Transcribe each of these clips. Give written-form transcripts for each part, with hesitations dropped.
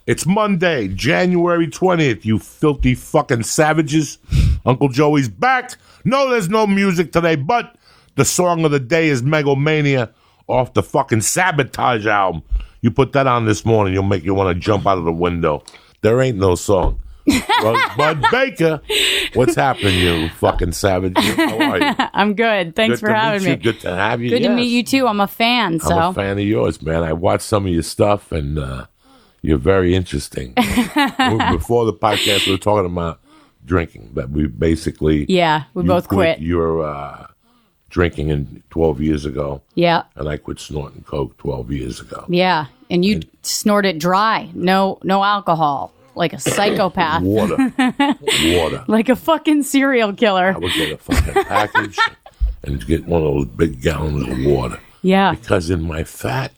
It's Monday, January 20th, you filthy fucking savages. Uncle Joey's back. No, there's no music today, but the song of the day is Megalomania off the fucking Sabotage album. You put that on this morning, you'll make you want to jump out of the window. There ain't no song. Rosebud Baker, what's happening, you fucking savage? How are you? I'm good. Thanks for having me. Good to have you. Good to meet you too. I'm a fan. I'm a fan of yours, man. I watched some of your stuff, and you're very interesting. Before the podcast, we were talking about drinking, but we basically we both quit. Your drinking 12 years ago. Yeah, and I quit snorting coke 12 years ago. Yeah, and you snort it dry, no alcohol. Like a psychopath. Water. Like a fucking serial killer. I would get a fucking package and get one of those big gallons of water. Yeah. Because in my fat,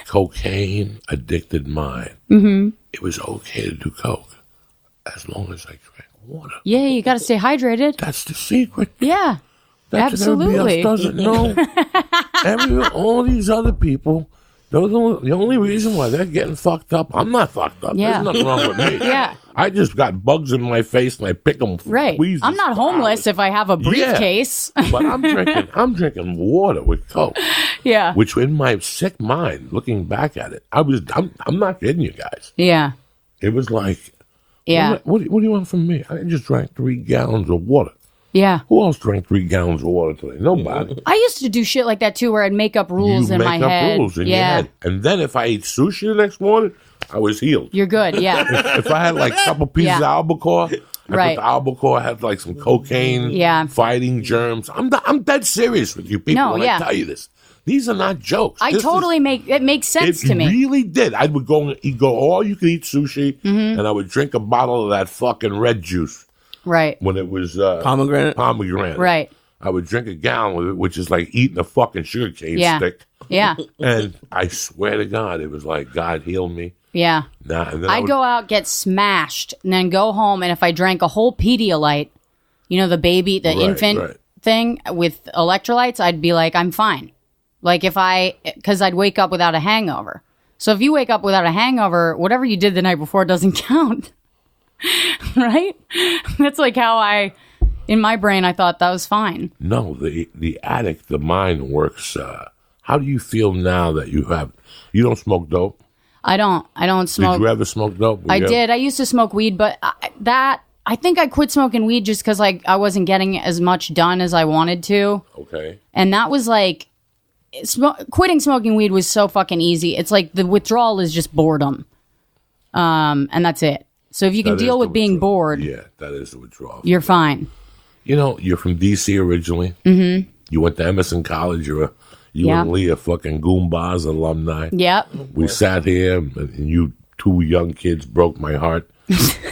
cocaine addicted mind, it was okay to do coke as long as I drank water. Yeah, you got to stay hydrated. That's the secret. Yeah. That's absolutely. What everybody else doesn't know. All these other people. The only reason why they're getting fucked up, I'm not fucked up. Yeah. There's nothing wrong with me. Yeah. I just got bugs in my face and I pick them. Right. I'm not homeless if I have a briefcase. Yeah. But I'm drinking water with Coke. Yeah. Which in my sick mind, looking back at it, I'm not kidding you guys. Yeah. It was like, yeah. What do you want from me? I just drank 3 gallons of water. Yeah. Who else drank 3 gallons of water today? Nobody. I used to do shit like that too, where I'd make up rules in my head. Rules in your head. And then if I ate sushi the next morning, I was healed. You're good, yeah. If I had like a couple pieces of albacore, I put the albacore, I had like some cocaine, fighting germs. I'm dead serious with you people when I tell you this. These are not jokes. It makes sense to me. It really did. I would go all you could eat sushi, and I would drink a bottle of that fucking red juice. Right. When it was pomegranate. Right. I would drink a gallon of it, which is like eating a fucking sugarcane stick. Yeah. And I swear to God, it was like God healed me. Yeah. I'd go out, get smashed, and then go home, and if I drank a whole Pedialyte, you know, the infant thing with electrolytes, I'd be like, I'm fine. Like because I'd wake up without a hangover. So if you wake up without a hangover, whatever you did the night before doesn't count. Right? That's like how in my brain, I thought that was fine. No, the addict, the mind works. How do you feel now that you don't smoke dope? I don't smoke. Did you ever smoke dope? I did. I used to smoke weed, but I think I quit smoking weed just because I wasn't getting as much done as I wanted to. Okay. And that was like, quitting smoking weed was so fucking easy. It's like the withdrawal is just boredom. And that's it. So if you can deal with being bored, that is the withdrawal. You're fine. You know, you're from D.C. originally. Mm-hmm. You went to Emerson College. You and Lee are fucking Goombas alumni. Yep. We sat here, and you 2 young kids broke my heart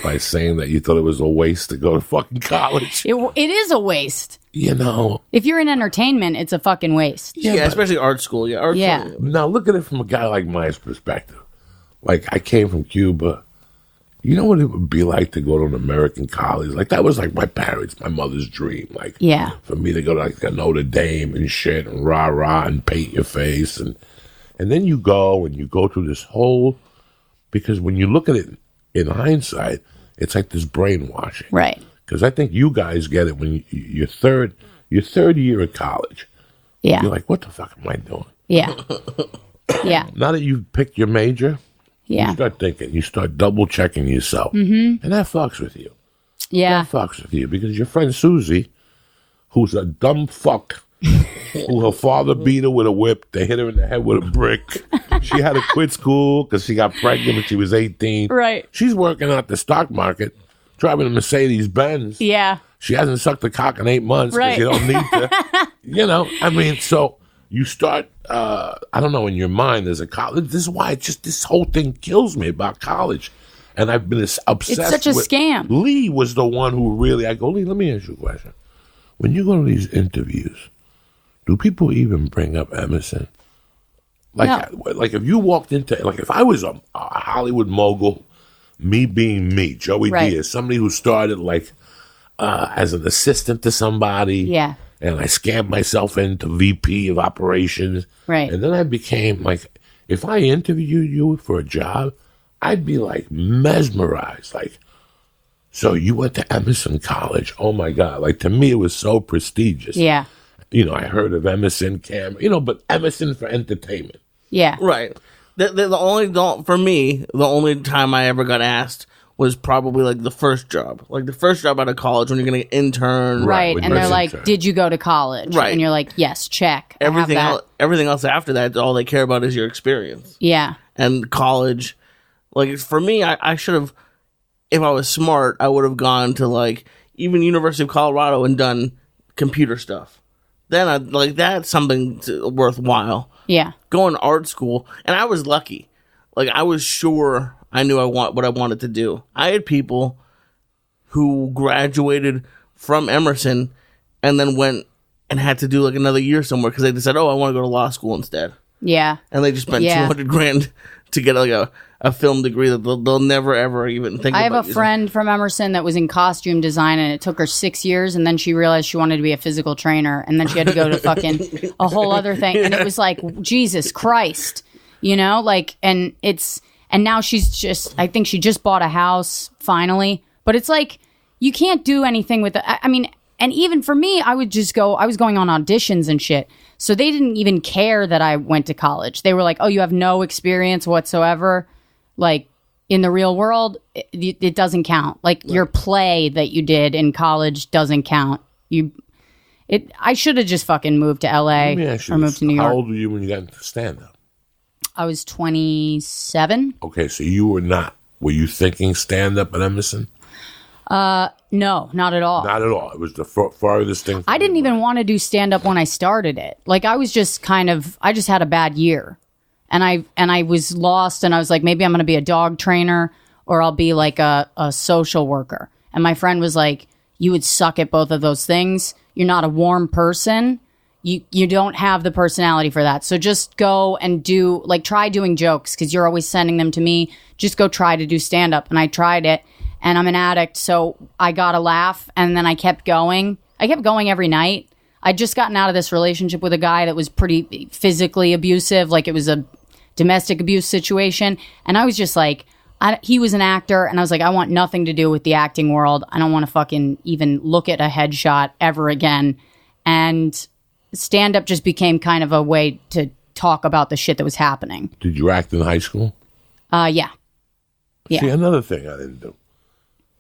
by saying that you thought it was a waste to go to fucking college. It is a waste. You know. If you're in entertainment, it's a fucking waste. Yeah, especially art school. Yeah, art school. Now, look at it from a guy like my perspective. Like, I came from Cuba. You know what it would be like to go to an American college? Like, that was like my parents, my mother's dream. Like, for me to go to like a Notre Dame and shit and rah-rah and paint your face. And then you go through this whole, because when you look at it in hindsight, it's like this brainwashing. Right. Because I think you guys get it when you're third year of college. Yeah. You're like, what the fuck am I doing? Yeah. Yeah. Now that you've picked your major, you start thinking, you start double checking yourself. Mm-hmm. And that fucks with you. Yeah. That fucks with you because your friend Susie, who's a dumb fuck, who her father beat her with a whip, they hit her in the head with a brick. She had to quit school because she got pregnant when she was 18. Right. She's working at the stock market, driving a Mercedes Benz. Yeah. She hasn't sucked a cock in 8 months because you don't need to. You know, I mean, so you start, I don't know, in your mind as a college. This is why this whole thing kills me about college. And I've been obsessed with. It's such a scam. Lee was the one who really, I go, Lee, let me ask you a question. When you go to these interviews, do people even bring up Emerson? Like, no. Like if you walked into, like if I was a Hollywood mogul, me being me, Joey Diaz, somebody who started like as an assistant to somebody. Yeah. And I scammed myself into VP of operations. Right. And then I became like, if I interviewed you for a job, I'd be like mesmerized. Like, so you went to Emerson College? Oh my God! Like to me, it was so prestigious. Yeah. I heard of Emerson but Emerson for entertainment. Yeah. Right. For me, the only time I ever got asked was probably like the first job. Like the first job out of college when you're going to intern. Right. And they're like, did you go to college? Right. And you're like, yes, check. Everything else after that, all they care about is your experience. Yeah. And college, like for me, I should have, if I was smart, I would have gone to like even University of Colorado and done computer stuff. Then that's something worthwhile. Yeah. Going to art school, and I was lucky. Like I was sure I knew what I wanted to do. I had people who graduated from Emerson and then went and had to do like another year somewhere because they decided, I want to go to law school instead. Yeah. And they just spent $200,000 to get like a film degree that they'll never ever even think about. I have a friend from Emerson that was in costume design, and it took her 6 years, and then she realized she wanted to be a physical trainer, and then she had to go to fucking a whole other thing, and it was like, Jesus Christ, and now I think she just bought a house finally, but it's like, you can't do anything with it. I mean, and even for me, I was going on auditions and shit. So they didn't even care that I went to college. They were like, oh, you have no experience whatsoever. Like in the real world, it doesn't count. Like your play that you did in college doesn't count. I should have just fucking moved to LA or moved to New York. How old were you when you got into stand-up? I was 27. Okay, so were you thinking stand-up at Emerson? No, not at all. Not at all. It was the farthest thing. I didn't even want to do stand-up when I started it. Like I was just I just had a bad year. And I was lost, and I was like, maybe I'm going to be a dog trainer or I'll be like a social worker. And my friend was like, you would suck at both of those things. You're not a warm person. You don't have the personality for that. So just go and try doing jokes because you're always sending them to me. Just go try to do stand-up. And I tried it, and I'm an addict, so I got a laugh, and then I kept going. I kept going every night. I'd just gotten out of this relationship with a guy that was pretty physically abusive. Like it was a domestic abuse situation. And I was just like, he was an actor. And I was like, I want nothing to do with the acting world. I don't want to fucking even look at a headshot ever again. And stand-up just became kind of a way to talk about the shit that was happening. Did you act in high school? Yeah. See, another thing I didn't do.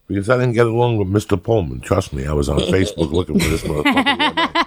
Because I didn't get along with Mr. Pullman. Trust me, I was on Facebook looking for this motherfucker.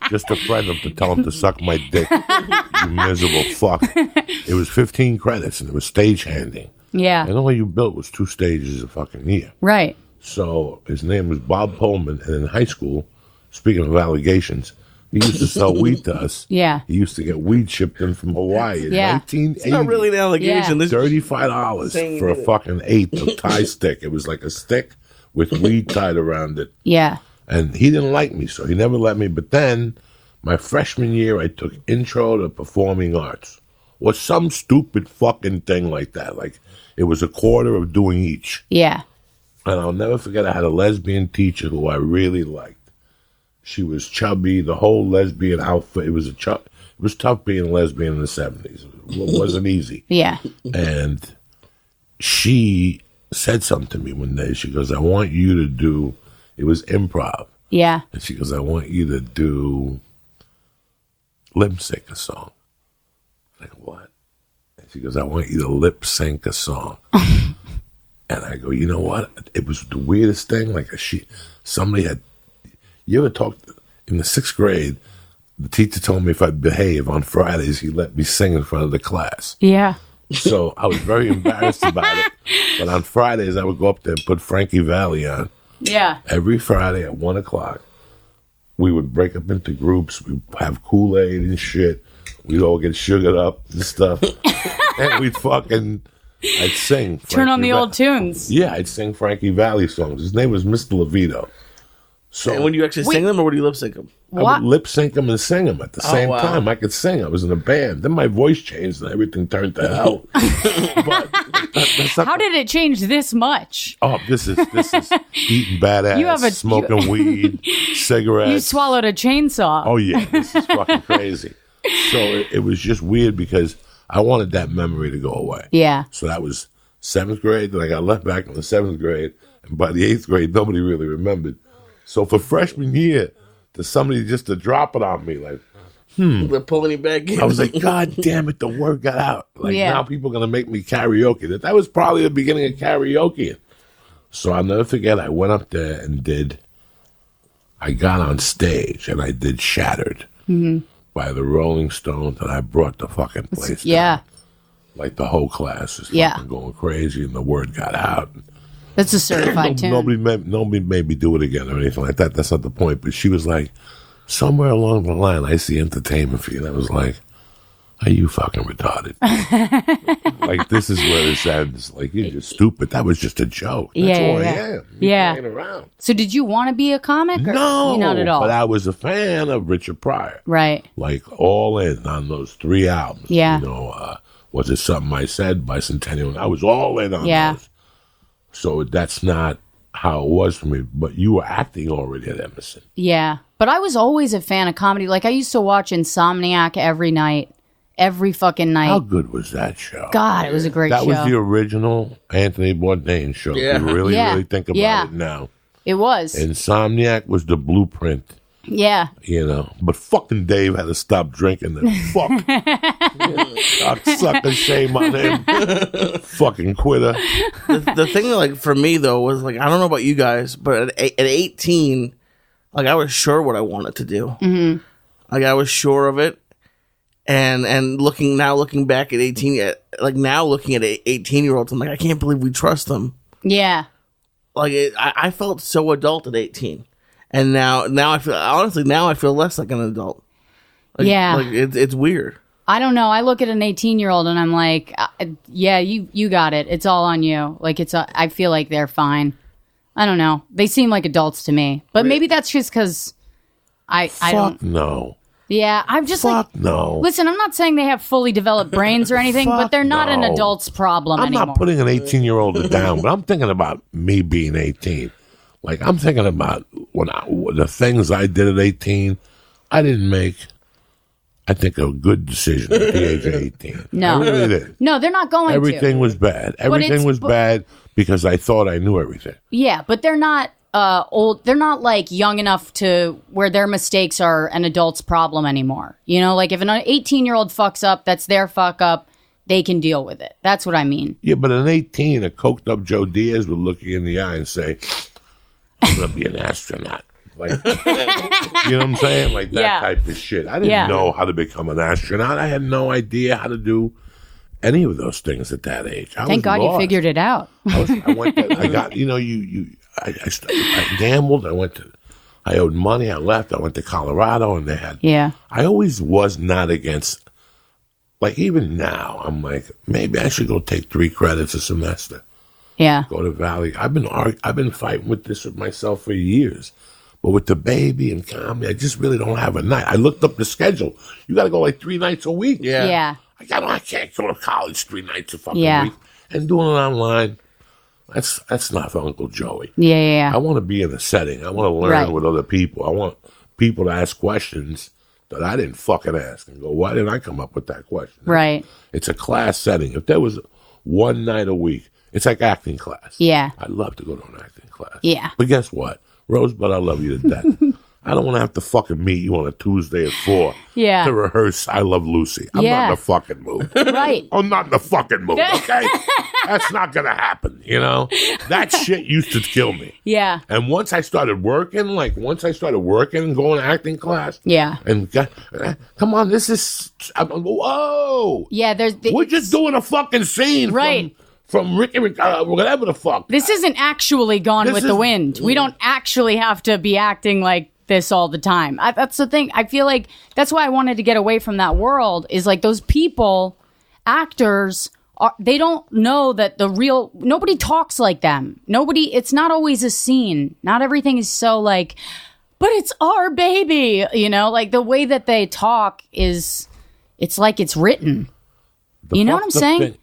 Just to friend him to tell him to suck my dick. You miserable fuck. It was 15 credits and it was stagehanding. Yeah. And all you built was 2 stages a fucking year. Right. So his name was Bob Pullman. And in high school, speaking of allegations, he used to sell weed to us. Yeah. He used to get weed shipped in from Hawaii in 1980. It's not really an allegation. Yeah. $35 for a fucking eighth of Thai stick. It was like a stick with weed tied around it. Yeah. And he didn't like me, so he never let me. But then, my freshman year, I took Intro to Performing Arts. Or some stupid fucking thing like that. Like, it was a quarter of doing each. Yeah. And I'll never forget, I had a lesbian teacher who I really liked. She was chubby, the whole lesbian outfit. It was tough being a lesbian in the 70s. It wasn't easy. Yeah. And she said something to me one day. She goes, I want you to do, it was improv. Yeah. And she goes, I want you to do lip sync a song. I'm like, what? And she goes, I want you to lip sync a song. And I go, you know what? It was the weirdest thing. Like somebody had, you ever talked in the 6th grade, the teacher told me if I'd behave on Fridays, he'd let me sing in front of the class. Yeah. So I was very embarrassed about it. But on Fridays, I would go up there and put Frankie Valli on. Yeah. Every Friday at 1 o'clock, we would break up into groups. We'd have Kool-Aid and shit. We'd all get sugared up and stuff. And I'd sing. Turn on the old tunes. Yeah, I'd sing Frankie Valli songs. His name was Mr. Levito. So, and would you actually sing them or would you lip sync them? I would lip sync them and sing them at the same time. I could sing. I was in a band. Then my voice changed and everything turned to hell. But how did it change this much? Oh, this is eating badass, smoking weed, cigarettes. You swallowed a chainsaw. Oh yeah, this is fucking crazy. So it was just weird because I wanted that memory to go away. Yeah. So that was 7th grade, then I got left back in the 7th grade, and by the 8th grade, nobody really remembered. So for freshman year, to somebody just to drop it on me, like, They're pulling you back in. I was like, God damn it, the word got out. Like, now people are going to make me karaoke. That was probably the beginning of karaoke. So I'll never forget, I went up there and I got on stage and I did Shattered by the Rolling Stones, and I brought the fucking place down. Like the whole class is fucking going crazy, and the word got out. That's a certified tune. Nobody made me do it again or anything like that. That's not the point. But she was like, somewhere along the line, I see entertainment for you. And I was like, are you fucking retarded? Like, this is where this ends. Like, you're just stupid. That was just a joke. That's all I am. You're playing around. So did you want to be a comic? No, not at all. But I was a fan of Richard Pryor. Right. Like, all in on those 3 albums. Yeah. You know, Was It Something I Said by Centennial? I was all in on those. So that's not how it was for me. But you were acting already at Emerson. Yeah. But I was always a fan of comedy. Like, I used to watch Insomniac every night. Every fucking night. How good was that show? God, it was a great show. That was the original Anthony Bourdain show. Yeah. If you really think about it now. It was. Insomniac was the blueprint. Yeah. You know, but fucking Dave had to stop drinking. Then fuck. Sucker, shame on him. Fucking quitter. The thing, like, for me, though, was, like, I don't know about you guys, but at 18, like, I was sure what I wanted to do. Mm-hmm. Like, I was sure of it. And looking back at 18, like, now looking at 18-year-olds, I'm like, I can't believe we trust them. Yeah. Like, I felt so adult at 18. And now I feel, honestly, now I feel less like an adult. Like, like it's weird. I don't know. I look at an 18-year-old and I'm like, yeah, you got it. It's all on you. Like, I feel like they're fine. I don't know. They seem like adults to me. But maybe that's just because I don't. No. Yeah, I'm just no. Listen, I'm not saying they have fully developed brains or anything, but they're not an adult's problem anymore. I'm not putting an 18-year-old down, but I'm thinking about me being 18. Like, I'm thinking about the things I did at 18. I didn't make, I think, a good decision at the age of 18. No. I really did. No, they're not going Everything was bad. Everything was bad because I thought I knew everything. Yeah, but they're not old. They're not, like, young enough to where their mistakes are an adult's problem anymore. You know, like, if an 18-year-old fucks up, that's their fuck up. They can deal with it. That's what I mean. Yeah, but at 18, a coked up Joe Diaz would look you in the eye and say, I'm going to be an astronaut. Like, you know what I'm saying? Like that type of shit. I didn't know how to become an astronaut. I had no idea how to do any of those things at that age. Thank God you figured it out. I gambled. I owed money. I left. I went to Colorado, and they had. Yeah. I always was not against. Like, even now, I'm like, maybe I should go take 3 credits a semester. Yeah. Go to Valley. I've been fighting with myself for years. But with the baby and comedy, I just really don't have a night. I looked up the schedule. You got to go like 3 nights a week. Yeah. I can't go to college 3 nights a fucking week. And doing it online, that's not for Uncle Joey. Yeah. I want to be in a setting. I want to learn with other people. I want people to ask questions that I didn't fucking ask and go, why didn't I come up with that question? Right. It's a class setting. If there was 1 night a week, it's like acting class. Yeah. I'd love to go to an acting class. Yeah. But guess what? Rosebud, I love you to death. I don't want to have to fucking meet you on a Tuesday at 4 to rehearse I Love Lucy. I'm not in the fucking mood. Right. I'm not in the fucking mood, okay? That's not going to happen, you know? That shit used to kill me. Yeah. And once I started working and going to acting class. Yeah. And come on, this is, whoa. Yeah, we're just doing a fucking scene. Right. From Ricky, whatever the fuck. This isn't actually Gone with the Wind. We don't actually have to be acting like this all the time. That's the thing. I feel like that's why I wanted to get away from that world, is like those people, actors, they don't know that nobody talks like them. It's not always a scene. Not everything is so like, but it's our baby, you know, like the way that they talk it's like it's written. You know what I'm saying?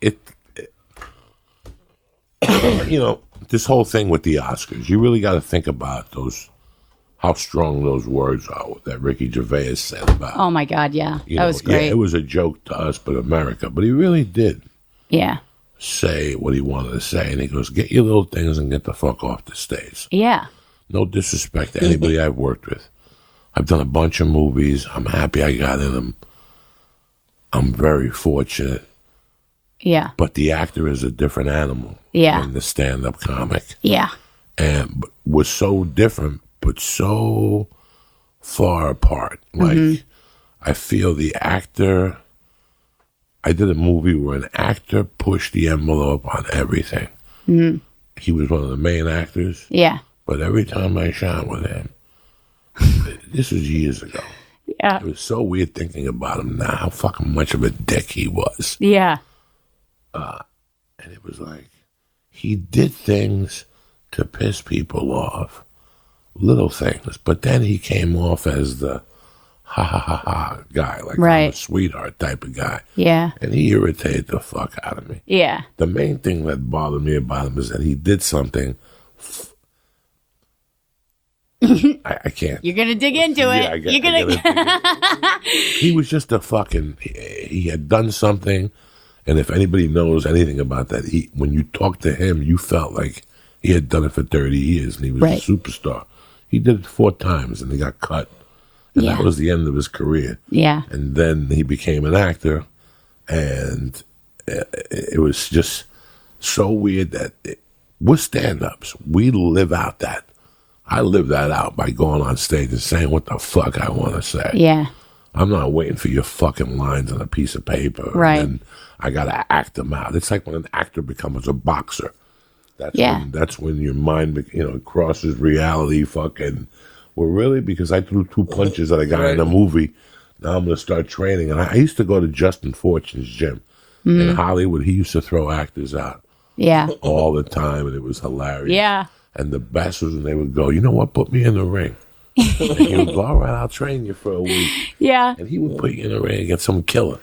You know, this whole thing with the Oscars, you really got to think about how strong those words are that Ricky Gervais said about. Oh my God, yeah. That was great. Yeah, it was a joke to us, but America. But he really did. Yeah. say what he wanted to say. And he goes, get your little things and get the fuck off the stage. Yeah. No disrespect to anybody I've worked with. I've done a bunch of movies. I'm happy I got in them. I'm very fortunate. Yeah. But the actor is a different animal than the stand-up comic. Yeah. And we're so different, but so far apart. Like, I feel the actor... I did a movie where an actor pushed the envelope on everything. Mm-hmm. He was one of the main actors. Yeah. But every time I shot with him, this was years ago. Yeah. It was so weird thinking about him now, how fucking much of a dick he was. Yeah. And it was like, he did things to piss people off. Little things. But then he came off as the ha guy, like I'm a sweetheart type of guy. Yeah. And he irritated the fuck out of me. Yeah. The main thing that bothered me about him is that he did something. I can't. You're gonna dig into it. You're gonna. He was just a fucking. He had done something, and if anybody knows anything about that, when you talked to him, you felt like he had done it for 30 years, and he was a superstar. He did it 4 times, and he got cut. And that was the end of his career. Yeah. And then he became an actor, and it was just so weird that we're stand-ups. We live out that. I live that out by going on stage and saying what the fuck I want to say. Yeah. I'm not waiting for your fucking lines on a piece of paper. Right. And I got to act them out. It's like when an actor becomes a boxer. That's when your mind, crosses reality fucking... Well, really? Because I threw 2 punches at a guy in a movie. Now I'm going to start training. And I used to go to Justin Fortune's gym. In Hollywood, he used to throw actors out. Yeah. All the time, and it was hilarious. Yeah. And the best was when they would go, you know what, put me in the ring. And he would go, all right, I'll train you for a week. Yeah. And he would put you in the ring against some killer.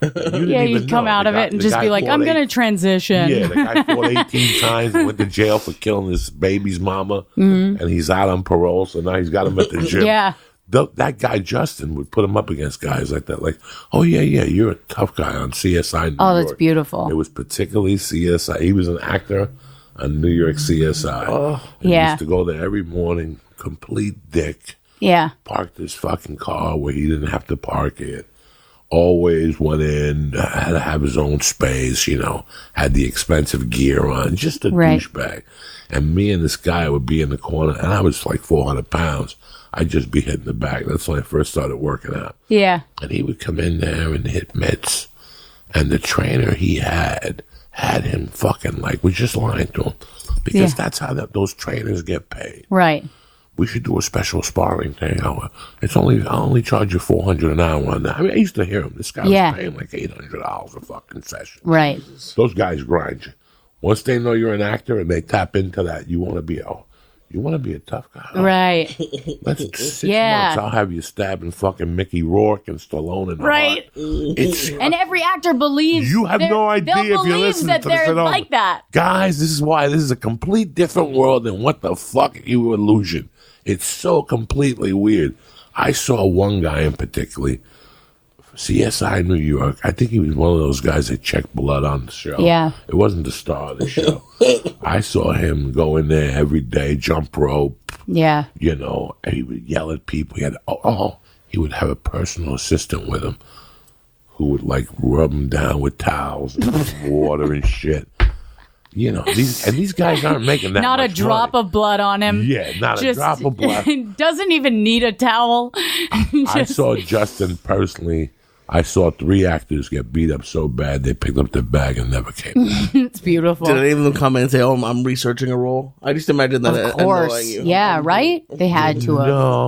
You'd come out of it and just be like, I'm going to transition. Yeah, the guy fought 18 times and went to jail for killing his baby's mama. And he's out on parole, so now he's got him at the gym. Yeah. That guy, Justin, would put him up against guys like that. Like, oh, yeah, you're a tough guy on CSI New York. That's beautiful. It was particularly CSI. He was an actor on New York CSI. He used to go there every morning, complete dick. Yeah. Parked his fucking car where he didn't have to park it. Always went in, had to have his own space, had the expensive gear on, just a douchebag. And me and this guy would be in the corner, and I was like 400 pounds. I'd just be hitting the bag. That's when I first started working out. Yeah. And he would come in there and hit mitts. And the trainer he had him fucking was just lying to him. Because that's how those trainers get paid. Right. We should do a special sparring thing. I'll only charge you $400 an hour on that. I mean, I used to hear him. This guy was paying like $800 a fucking session. Right. Those guys grind you. Once they know you're an actor and they tap into that, you want to be a tough guy. Right. Let's 6 months. I'll have you stabbing fucking Mickey Rourke and Stallone in the heart. And every actor believes you have no idea if you're listening to this at all. Like that. Guys, this is why this is a complete different world than what the fuck you illusion. It's so completely weird. I saw one guy in particular, CSI New York. I think he was one of those guys that checked blood on the show. Yeah. It wasn't the star of the show. I saw him go in there every day, jump rope. Yeah. And he would yell at people. He would have a personal assistant with him who would rub him down with towels and water and shit. These guys aren't making that not much a drop money. of blood on him. Yeah, not a drop of blood. Doesn't even need a towel. I saw Justin personally. I saw 3 actors get beat up so bad they picked up their bag and never came back. It's beautiful. Did any of them come in and say, "Oh, I'm researching a role"? I just imagine that. Of course, yeah, right. They had to.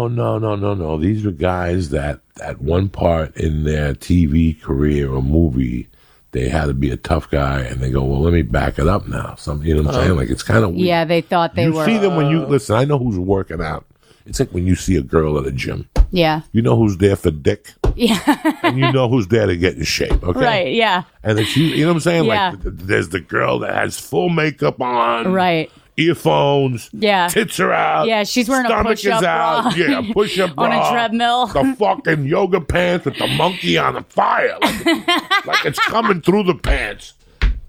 No. These were guys that at one part in their TV career or movie, they had to be a tough guy, and they go, well, let me back it up now. You know what I'm saying? It's kind of weird. Yeah, they thought they were. You see them when you, listen, I know who's working out. It's like when you see a girl at a gym. Yeah. You know who's there for dick. Yeah. And you know who's there to get in shape, okay? Right, yeah. And it's, you know what I'm saying? Yeah. There's the girl that has full makeup on. Right. Earphones. Yeah. Tits are out. Yeah, she's wearing a push-up bra. Yeah, push-up bra. On a treadmill. The fucking yoga pants with the monkey on the fire. Like it's coming through the pants.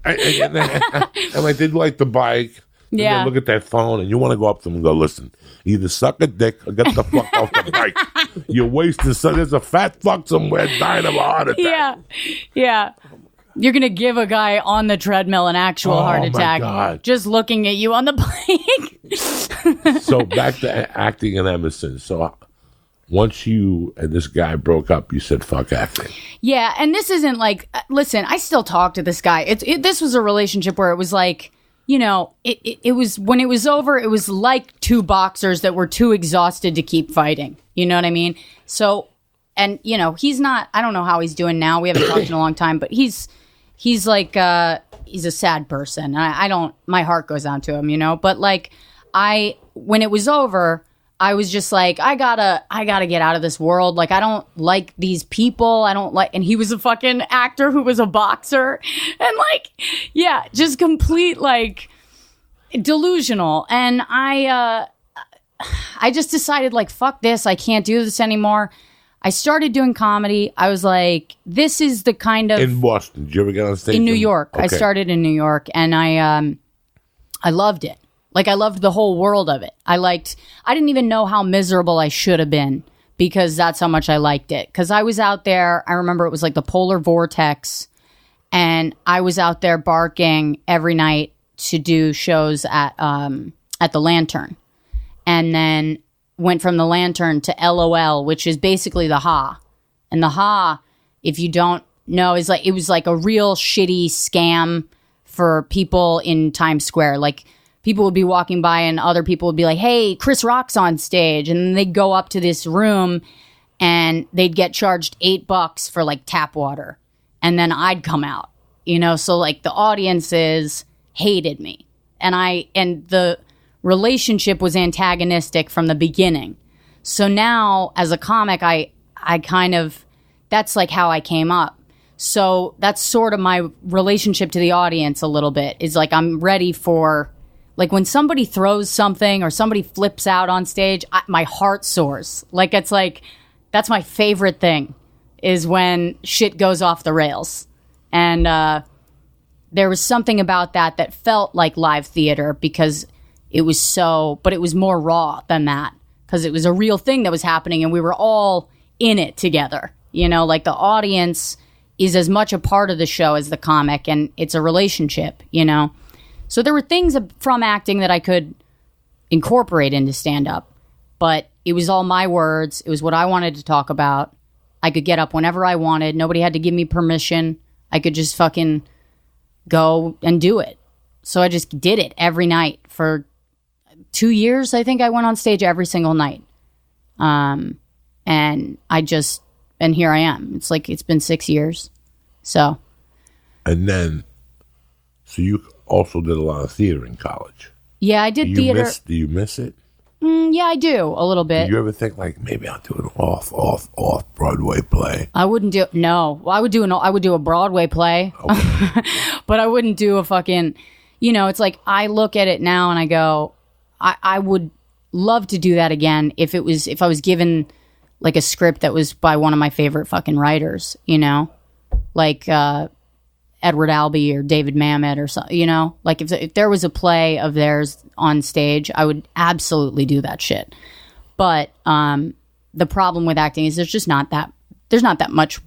And I did like the bike. Yeah. And look at that phone, and you want to go up to them and go, listen, either suck a dick or get the fuck off the bike. You're wasting. So there's a fat fuck somewhere dying of a heart attack. Yeah. Yeah. You're going to give a guy on the treadmill an actual heart attack. God. Just looking at you on the bike. So back to acting in Emerson. So once you and this guy broke up, you said, fuck acting. Yeah. And this isn't like, listen, I still talk to this guy. This was a relationship where it was like, you know, it was, when it was over, it was like two boxers that were too exhausted to keep fighting. You know what I mean? So, and, you know, he's not, I don't know how he's doing now. We haven't talked in a long time, but he's like, he's a sad person. I don't, my heart goes out to him, you know, but like, when it was over, I was just like, I gotta get out of this world. Like, I don't like these people. I don't like, and he was a fucking actor who was a boxer, and like, yeah, just complete, like, delusional. And I just decided, like, fuck this. I can't do this anymore. I started doing comedy. I was like, this is the kind of... In Boston. Did you ever get on stage? In New York. Okay. I started in New York, and I loved it. Like, I loved the whole world of it. I didn't even know how miserable I should have been, because that's how much I liked it. Because I was out there, I remember it was like the polar vortex, and I was out there barking every night to do shows at the Lantern. And then went from the Lantern to LOL, which is basically the Ha. And the Ha, if you don't know, is like, it was like a real shitty scam for people in Times Square. Like, people would be walking by and other people would be like, hey, Chris Rock's on stage. And then they'd go up to this room and they'd get charged $8 for like tap water. And then I'd come out, you know? So like the audiences hated me. And the relationship was antagonistic from the beginning. So now as a comic, I kind of, that's like how I came up. So that's sort of my relationship to the audience a little bit, is like, I'm ready for, like, when somebody throws something or somebody flips out on stage, my heart soars. Like, it's like, that's my favorite thing, is when shit goes off the rails. And there was something about that felt like live theater, because it was so, but it was more raw than that, because it was a real thing that was happening and we were all in it together. You know, like, the audience is as much a part of the show as the comic, and it's a relationship, you know? So there were things from acting that I could incorporate into stand-up, but it was all my words. It was what I wanted to talk about. I could get up whenever I wanted. Nobody had to give me permission. I could just fucking go and do it. So I just did it every night for 2 years. I think I went on stage every single night. And here I am. It's like, it's been 6 years. So. And then, so you also did a lot of theater in college. Yeah, I did theater. Do you miss it? Yeah, I do a little bit. Did you ever think, like, maybe I'll do an off Broadway play? I wouldn't do. No, I would do a Broadway play, okay. But I wouldn't do a fucking. You know, it's like, I look at it now and I go, I would love to do that again if I was given like a script that was by one of my favorite fucking writers. You know, like Edward Albee or David Mamet or something, you know? Like, if there was a play of theirs on stage, I would absolutely do that shit. But the problem with acting is there's not that much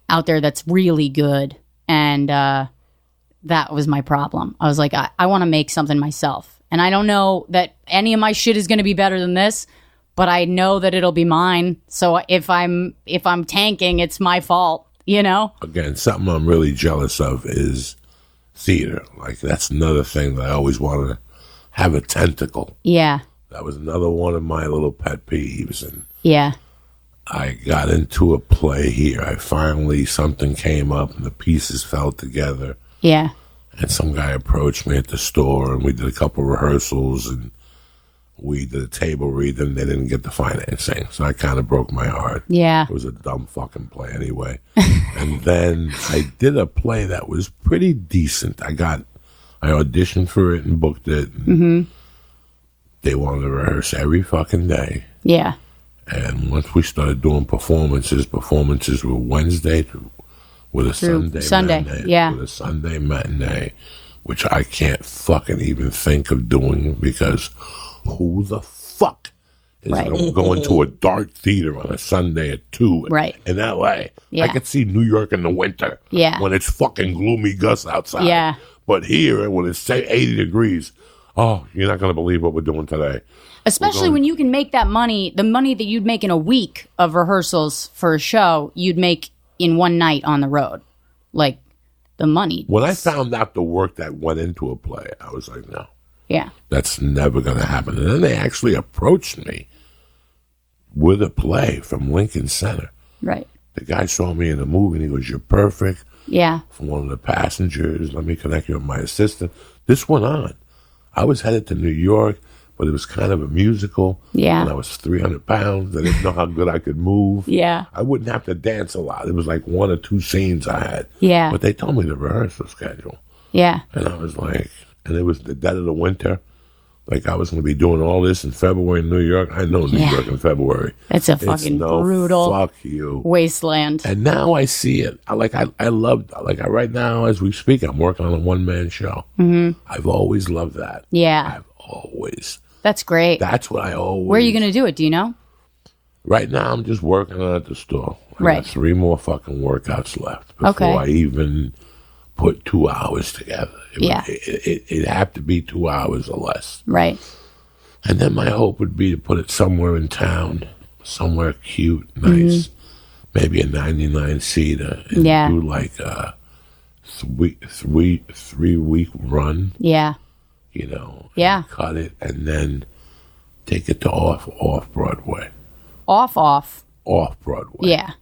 out there that's really good. And that was my problem. I was like, I want to make something myself. And I don't know that any of my shit is going to be better than this, but I know that it'll be mine. So if I'm tanking, it's my fault. You know? Again, something I'm really jealous of is theater. Like, that's another thing that I always wanted to have a tentacle. Yeah. That was another one of my little pet peeves. And yeah. I got into a play here. Something came up and the pieces fell together. Yeah. And some guy approached me at the store and we did a couple rehearsals and we did a table read and they didn't get the financing. So I kind of broke my heart. Yeah. It was a dumb fucking play anyway. And then I did a play that was pretty decent. I auditioned for it and booked it. And they wanted to rehearse every fucking day. Yeah. And once we started doing performances were Wednesday with a Sunday matinee. Yeah. With a Sunday matinee, which I can't fucking even think of doing because who the fuck is going to a dark theater on a Sunday at 2 in L.A.? Yeah. I could see New York in the winter when it's fucking gloomy gusts outside. Yeah. But here, when it's, say, 80 degrees, oh, you're not going to believe what we're doing today. Especially when you can make that money, the money that you'd make in a week of rehearsals for a show, you'd make in one night on the road. Like, the money. When I found out the work that went into a play, I was like, no. Yeah. That's never going to happen. And then they actually approached me with a play from Lincoln Center. Right. The guy saw me in the movie and he goes, you're perfect. Yeah. For one of the passengers. Let me connect you with my assistant. This went on. I was headed to New York, but it was kind of a musical. Yeah. And I was 300 pounds. I didn't know how good I could move. Yeah. I wouldn't have to dance a lot. It was like 1 or 2 scenes I had. Yeah. But they told me the rehearsal schedule. Yeah. And I was like, and it was the dead of the winter. Like I was going to be doing all this in February in New York. I know New York in February. It's a fucking brutal fuck you wasteland. And now I see it. I love, right now as we speak, I'm working on a one-man show. Mm-hmm. I've always loved that. Yeah. I've always. That's great. That's what I always. Where are you going to do it? Do you know? Right now I'm just working on it at the store. I got 3 more fucking workouts left before I even put 2 hours together. It'd have to be 2 hours or less. Right. And then my hope would be to put it somewhere in town, somewhere cute, nice, maybe a 99-seater, and do like a 3-week run. Yeah. You know. Yeah. Cut it and then take it to off Broadway. Off Broadway. Yeah.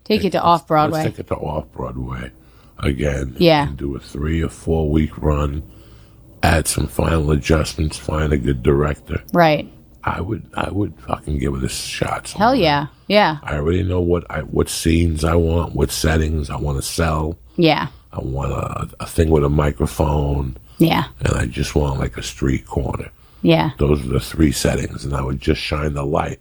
Take it to off Broadway. Let's take it to off Broadway again. Yeah. And do a 3 or 4 week run. Add some final adjustments. Find a good director. Right. I would fucking give it a shot. Hell yeah. Yeah. I already know what scenes I want, what settings I want to sell. Yeah. I want a thing with a microphone. Yeah. And I just want like a street corner. Yeah. Those are the 3 settings, and I would just shine the light.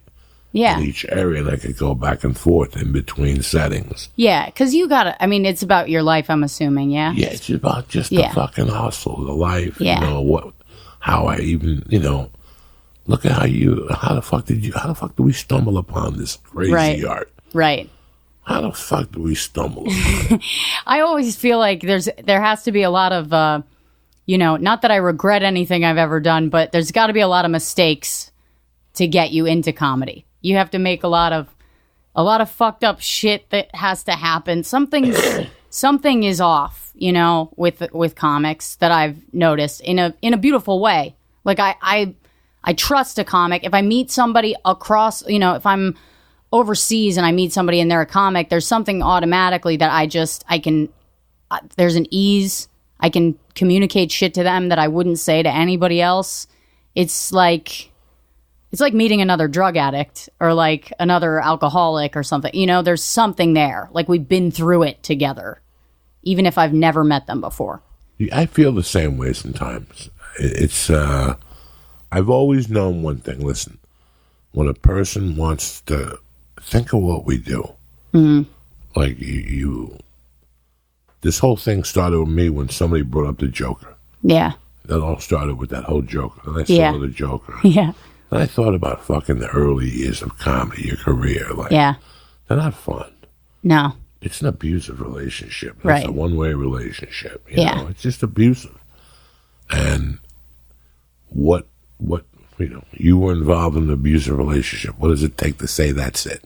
Yeah. In each area, and I could go back and forth in between settings. Yeah, because you gotta, I mean, it's about your life, I'm assuming, yeah? Yeah, it's about just the fucking hustle, the life, you know, how I even, you know, look at how the fuck did we stumble upon this crazy art? Right. How the fuck do we stumble upon it? I always feel like there has to be a lot of, you know, not that I regret anything I've ever done, but there's got to be a lot of mistakes to get you into comedy. You have to make a lot of fucked up shit that has to happen. Something is off, you know, with comics that I've noticed in a beautiful way. Like I trust a comic. If I meet somebody across, you know, if I'm overseas and I meet somebody and they're a comic, there's something automatically that there's an ease. I can communicate shit to them that I wouldn't say to anybody else. It's like meeting another drug addict or like another alcoholic or something. You know, there's something there. Like we've been through it together, even if I've never met them before. I feel the same way sometimes. It's, I've always known one thing. Listen, when a person wants to think of what we do, like this whole thing started with me when somebody brought up the Joker. Yeah. That all started with that whole Joker. And I saw the Joker. Yeah. And I thought about fucking the early years of comedy, your career. Like, they're not fun. No. It's an abusive relationship. It's right. a one-way relationship. You know? It's just abusive. And what, you know, you were involved in an abusive relationship. What does it take to say that's it?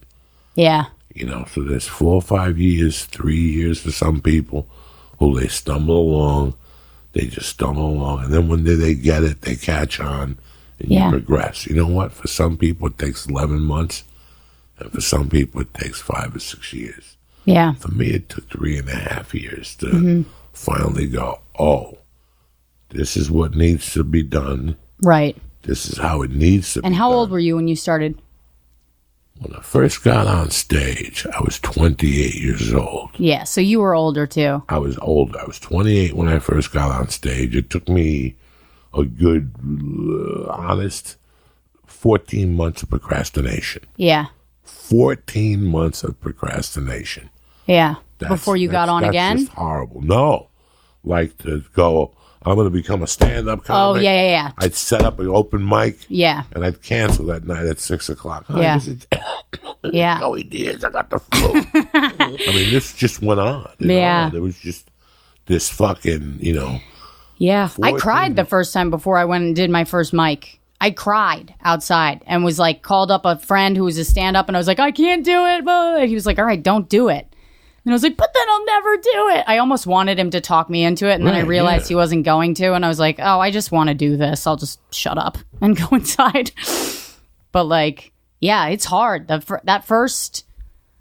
Yeah. You know, so there's 4 or 5 years, 3 years for some people who they stumble along. They just stumble along. And then when they get it, they catch on. And you progress. You know what? For some people, it takes 11 months. And for some people, it takes 5 or 6 years. Yeah. For me, it took 3.5 years to finally go, oh, this is what needs to be done. Right. This is how it needs to be done. And how old were you when you started? When I first got on stage, I was 28 years old. Yeah, so you were older, too. I was older. I was 28 when I first got on stage. It took me a good, honest 14 months of procrastination. Yeah. 14 months of procrastination. Yeah. before you got on again? That's just horrible. No. Like to go, I'm going to become a stand-up comic. Oh, yeah. I'd set up an open mic. Yeah. And I'd cancel that night at 6 o'clock. Yeah. Yeah. Joey Diaz, I got the flu. I mean, this just went on. Yeah. There was just this fucking, Yeah. I cried the first time before I went and did my first mic. I cried outside and was like, called up a friend who was a stand-up, and I was like, I can't do it. And he was like, all right, don't do it. And I was like, but then I'll never do it. I almost wanted him to talk me into it, and then I realized he wasn't going to, and I was like, oh, I just want to do this. I'll just shut up and go inside. But like, yeah, it's hard. That first...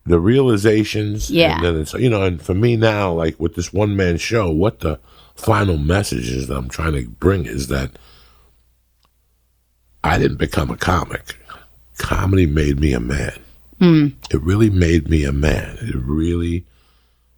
The realizations. Yeah. And then it's, and for me now, like with this one-man show, what the final message is that I'm trying to bring is that I didn't become a comic. Comedy made me a man. It really made me a man. It really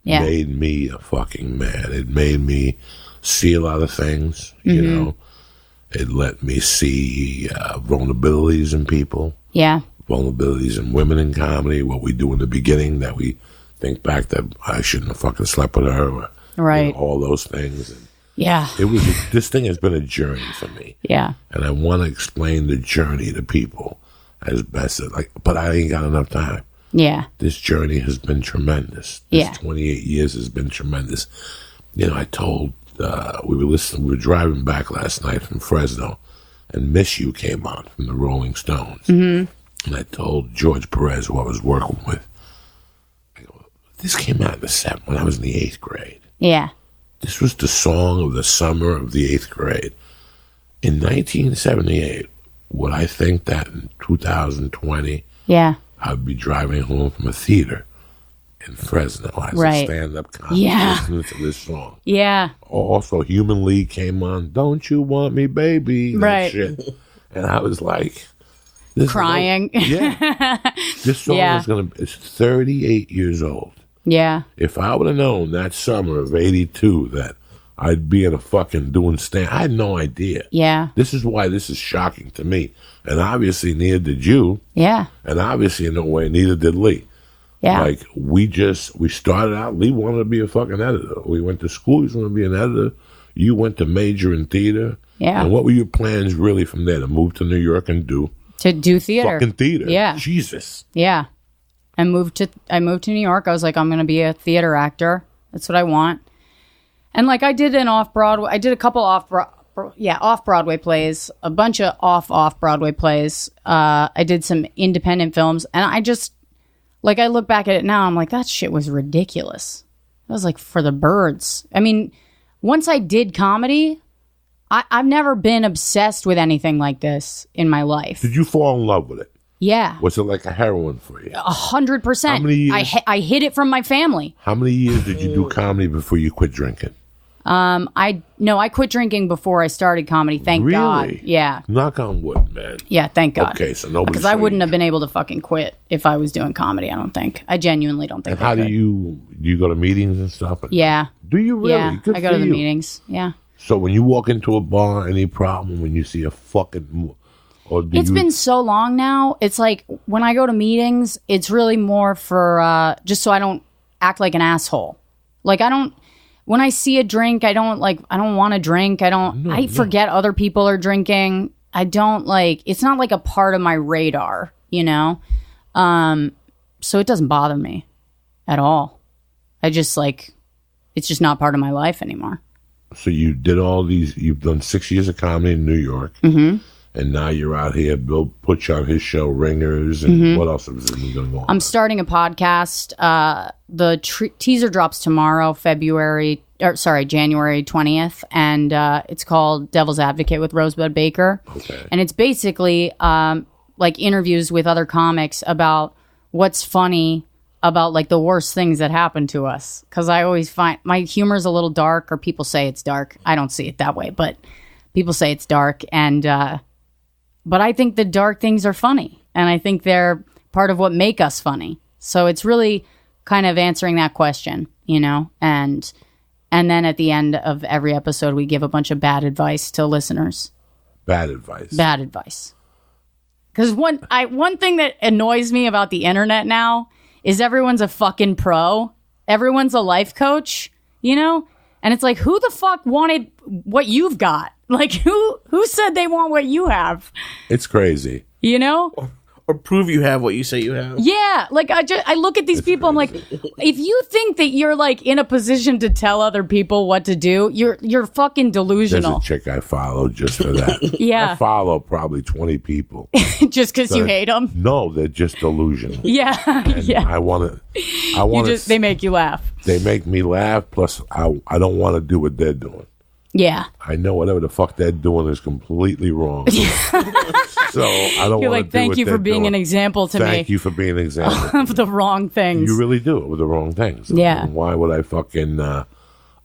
made me a fucking man. It made me see a lot of things, It let me see vulnerabilities in people. Yeah. Vulnerabilities in women in comedy, what we do in the beginning that we think back that I shouldn't have fucking slept with her. Or, right. All those things. And yeah. This thing has been a journey for me. Yeah. And I want to explain the journey to people as best as but I ain't got enough time. Yeah. This journey has been tremendous. This 28 years has been tremendous. I told, we were driving back last night from Fresno, and Miss You came on from the Rolling Stones. Mm-hmm. And I told George Perez, who I was working with, I go, this came out in the 7th when I was in the 8th grade. Yeah. This was the song of the summer of the 8th grade. In 1978, would I think that in 2020, I'd be driving home from a theater in Fresno as a stand-up comic listening to this song. Yeah. Also, Human League came on, Don't You Want Me, Baby? That shit. And I was like... crying. This song is 38 years old. Yeah. If I would have known that summer of 82 that I'd be in a fucking doing stand, I had no idea. Yeah. This is why this is shocking to me. And obviously neither did you. Yeah. And obviously in no way neither did Lee. Yeah. Like we started out, Lee wanted to be a fucking editor. We went to school, he was going to be an editor. You went to major in theater. Yeah. And what were your plans really from there? To move to New York and do theater. Fucking theater. Yeah. Jesus. Yeah. I moved to New York. I was like, I'm going to be a theater actor. That's what I want. And like I did a couple off-Broadway plays, a bunch of off-Broadway plays. I did some independent films, and I just, like, I look back at it now, I'm like, that shit was ridiculous. That was like for the birds. I mean, once I did comedy, I've never been obsessed with anything like this in my life. Did you fall in love with it? Yeah. Was it like a heroin for you? 100%. How many years? I hid it from my family. How many years did you do comedy before you quit drinking? I quit drinking before I started comedy. Thank God. Yeah. Knock on wood, man. Yeah, thank God. Okay, so nobody. Because I wouldn't have been able to fucking quit if I was doing comedy. I don't think. I genuinely don't think. And how do you go to meetings and stuff? Yeah. Do you really? Yeah, Good I go to the meetings. Yeah. So when you walk into a bar, any problem when you see a fucking... It's been so long now. It's like when I go to meetings, it's really more for just so I don't act like an asshole. Like when I see a drink, I don't want to drink. I forget other people are drinking. I don't it's not like a part of my radar, So it doesn't bother me at all. I just it's just not part of my life anymore. So you did you've done 6 years of comedy in New York. Mm-hmm. And now you're out here. Bill put you on his show, Ringers, and what else is going to go on? I'm starting a podcast. The teaser drops tomorrow, January 20th, and it's called Devil's Advocate with Rosebud Baker. Okay. And it's basically interviews with other comics about what's funny about the worst things that happen to us. Because I always find my humor is a little dark, or people say it's dark. I don't see it that way, but people say it's dark, and but I think the dark things are funny, and I think they're part of what make us funny. So it's really kind of answering that question, and then at the end of every episode, we give a bunch of bad advice to listeners. Bad advice. Bad advice. Because one thing that annoys me about the internet now is everyone's a fucking pro. everyone's a life coach, you know? And it's like, who the fuck wanted what you've got? Like, who said they want what you have? It's crazy. You know? Or prove you have what you say you have. Yeah, like I look at these people. I'm like, if you think that you're like in a position to tell other people what to do, you're fucking delusional. There's a chick I follow just for that. Yeah, I follow probably 20 people just because you hate them. No, they're just delusional. Yeah, yeah. I want to. They make you laugh. They make me laugh. Plus, I don't want to do what they're doing. Yeah. I know whatever the fuck they're doing is completely wrong. So I don't want to like, thank you for being an example to me. Thank you for being an example. Of the wrong things. You really do it with the wrong things. Yeah. Why would I fucking, Well,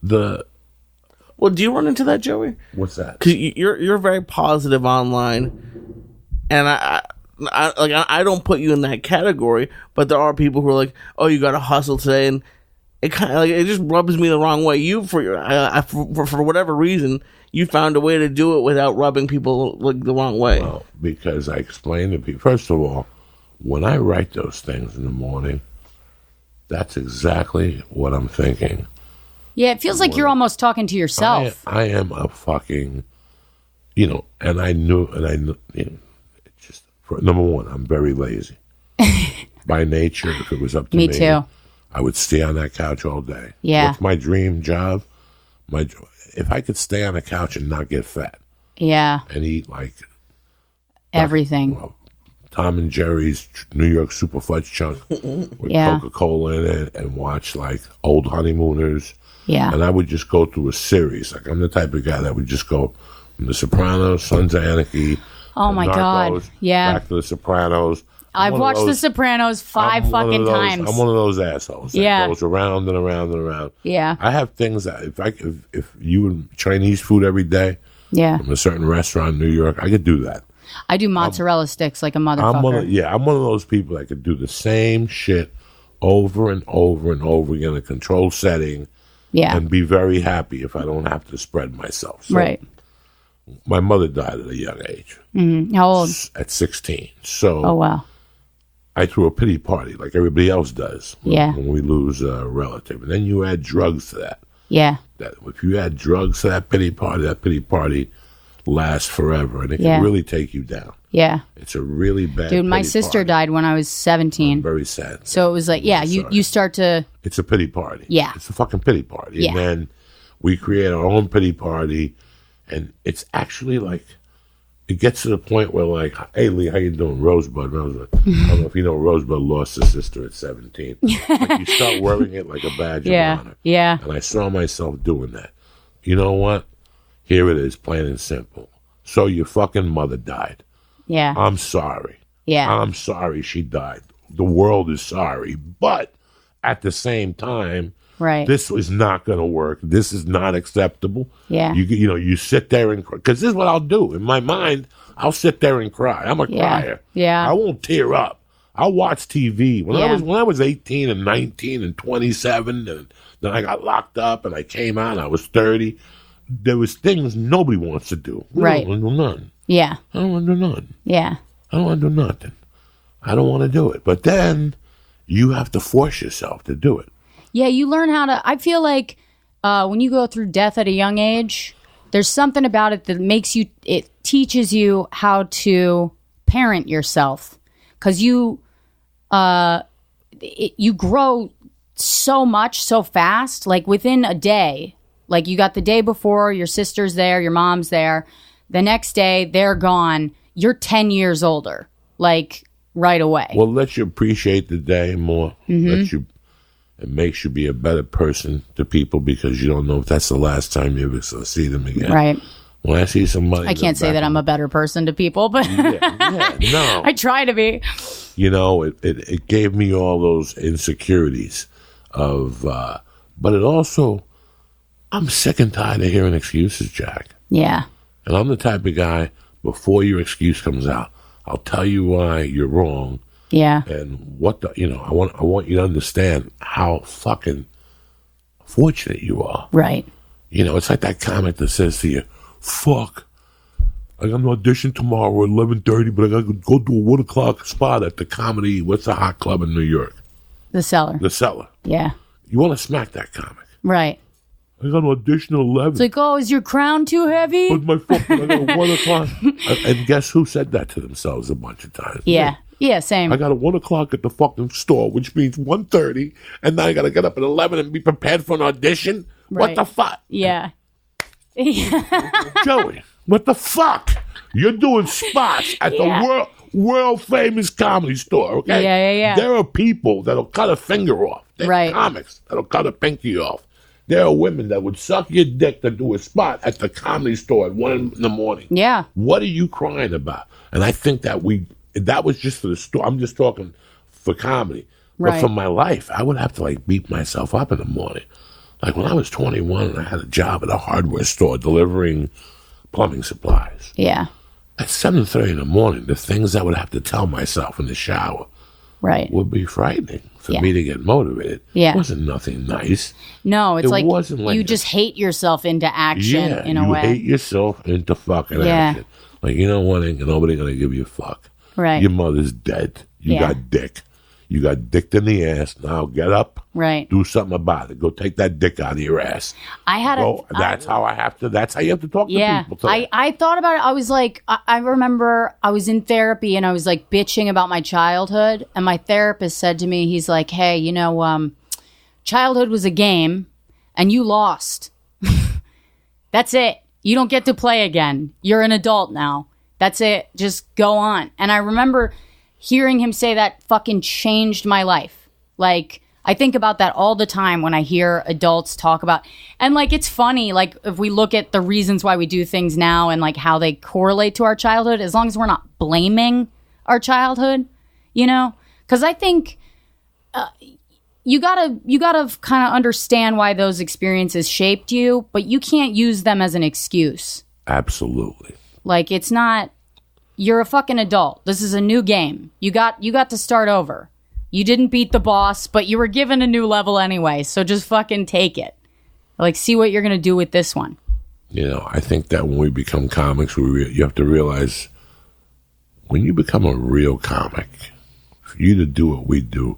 do you run into that, Joey? What's that? Because you're very positive online. And I don't put you in that category, but there are people who are like, oh, you got to hustle today. And it kind of like it just rubs me the wrong way. You for whatever reason, you found a way to do it without rubbing people like the wrong way. Well, because I explained to people. First of all, when I write those things in the morning, that's exactly what I'm thinking. Yeah, it feels like you're almost talking to yourself. I am a fucking, and I knew, it's just number one, I'm very lazy by nature. If it was up to me, me too. I would stay on that couch all day. Yeah. What's my dream job? If I could stay on the couch and not get fat. Yeah. And eat like everything. Tom and Jerry's New York Super Fudge Chunk with Coca-Cola in it, and watch like old Honeymooners. Yeah. And I would just go through a series. Like, I'm the type of guy that would just go from The Sopranos, Sons of Anarchy. Oh my God. Yeah. Back to The Sopranos. I've watched The Sopranos 5 fucking times. I'm one of those assholes that goes around and around and around. Yeah. I have things that if you would Chinese food every day from a certain restaurant in New York, I could do that. I do mozzarella sticks like a motherfucker. I'm one of those people that could do the same shit over and over and over again in a controlled setting and be very happy if I don't have to spread myself. So, right. My mother died at a young age. Mm-hmm. How old? At 16. So oh, wow. I threw a pity party like everybody else does when we lose a relative. And then you add drugs to that. Yeah. That if you add drugs to that pity party lasts forever. And it can really take you down. Yeah. It's a really bad Dude, my sister died when I was 17. I'm very sad. So it was like, you start to... It's a pity party. Yeah. It's a fucking pity party. Yeah. And then we create our own pity party. And it's actually like... It gets to the point where, like, hey, Lee, how you doing? Rosebud. I don't know if you know, Rosebud lost his sister at 17. Like, you start wearing it like a badge of honor. Yeah. And I saw myself doing that. You know what? Here it is, plain and simple. So your fucking mother died. Yeah. I'm sorry. Yeah. I'm sorry she died. The world is sorry. But at the same time, this is not going to work. This is not acceptable. Yeah. You sit there and cry. Because this is what I'll do. In my mind, I'll sit there and cry. I'm a crier. Yeah. I won't tear up. I'll watch TV. When I was 18 and 19 and 27, and then I got locked up and I came out and I was 30, there was things nobody wants to do. I don't want to do none. Yeah. I don't want to do none. Yeah. I don't want to do nothing. I don't want to do it. But then you have to force yourself to do it. Yeah, you learn how to... I feel like when you go through death at a young age, there's something about it that makes you... It teaches you how to parent yourself. Because you grow so much, so fast. Like, within a day. Like, you got the day before, your sister's there, your mom's there. The next day, they're gone. You're 10 years older. Like, right away. Well, it lets you appreciate the day more. Mm-hmm. It makes you be a better person to people because you don't know if that's the last time you ever see them again. Right. When I see somebody... I can't say that I'm a better person to people, but no. I try to be. It gave me all those insecurities of... but it also... I'm sick and tired of hearing excuses, Jack. Yeah. And I'm the type of guy, before your excuse comes out, I'll tell you why you're wrong. Yeah. And I want you to understand how fucking fortunate you are. Right. It's like that comment that says to you, fuck, I got an audition tomorrow at 11:30, but I got to go do a 1 o'clock spot at the comedy, what's the hot club in New York? The Cellar. The Cellar. Yeah. You want to smack that comic. Right. I got an audition at 11. It's like, oh, is your crown too heavy? But my fucking, I got a 1 o'clock. And guess who said that to themselves a bunch of times? Yeah. Yeah, same. I got a 1 o'clock at the fucking store, which means 1:30, and now I got to get up at 11 and be prepared for an audition? Right. What the fuck? Yeah. Joey, what the fuck? You're doing spots at the world famous comedy store, okay? Yeah. There are people that'll cut a finger off. There are comics that'll cut a pinky off. There are women that would suck your dick to do a spot at the comedy store at 1 in the morning. Yeah. What are you crying about? And I think that was just for the store. I'm just talking for comedy. Right. But for my life, I would have to like beat myself up in the morning. Like when I was 21 and I had a job at a hardware store delivering plumbing supplies. Yeah. At 7:30 in the morning, the things I would have to tell myself in the shower would be frightening for me to get motivated. Yeah. It wasn't nothing nice. No, it's like wasn't like you just hate yourself into action in a way. You hate yourself into fucking action. Like, you know what? Ain't nobody going to give you a fuck. Right. Your mother's dead. You got dick. You got dicked in the ass. Now get up. Right. Do something about it. Go take that dick out of your ass. That's how you have to talk to people. I thought about it. I was like, I remember I was in therapy and I was like bitching about my childhood. And my therapist said to me, he's like, hey, you know, childhood was a game and you lost. That's it. You don't get to play again. You're an adult now. That's it. Just go on. And I remember hearing him say that fucking changed my life. Like, I think about that all the time when I hear adults talk about, and like, it's funny, like if we look at the reasons why we do things now and like how they correlate to our childhood, as long as we're not blaming our childhood, you know, because I think you gotta kind of understand why those experiences shaped you, but you can't use them as an excuse. Absolutely. Like, it's not, you're a fucking adult. This is a new game. You got to start over. You didn't beat the boss, but you were given a new level anyway, so just fucking take it. Like, see what you're going to do with this one. You know, I think that when we become comics, you have to realize when you become a real comic, for you to do what we do,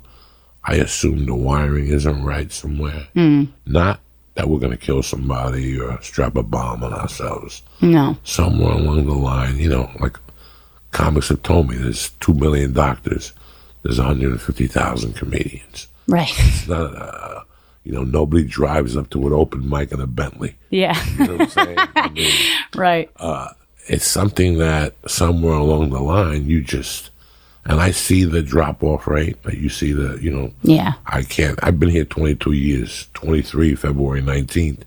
I assume the wiring isn't right somewhere. Not that we're going to kill somebody or strap a bomb on ourselves. No. Somewhere along the line, you know, like comics have told me, there's 2 million doctors. There's 150,000 comedians. Right. It's not, nobody drives up to an open mic in a Bentley. Yeah. You know what I'm saying? I mean, right. It's something that somewhere along the line, and I see the drop-off rate, but you see Yeah. I've been here 22 years, 23, February 19th.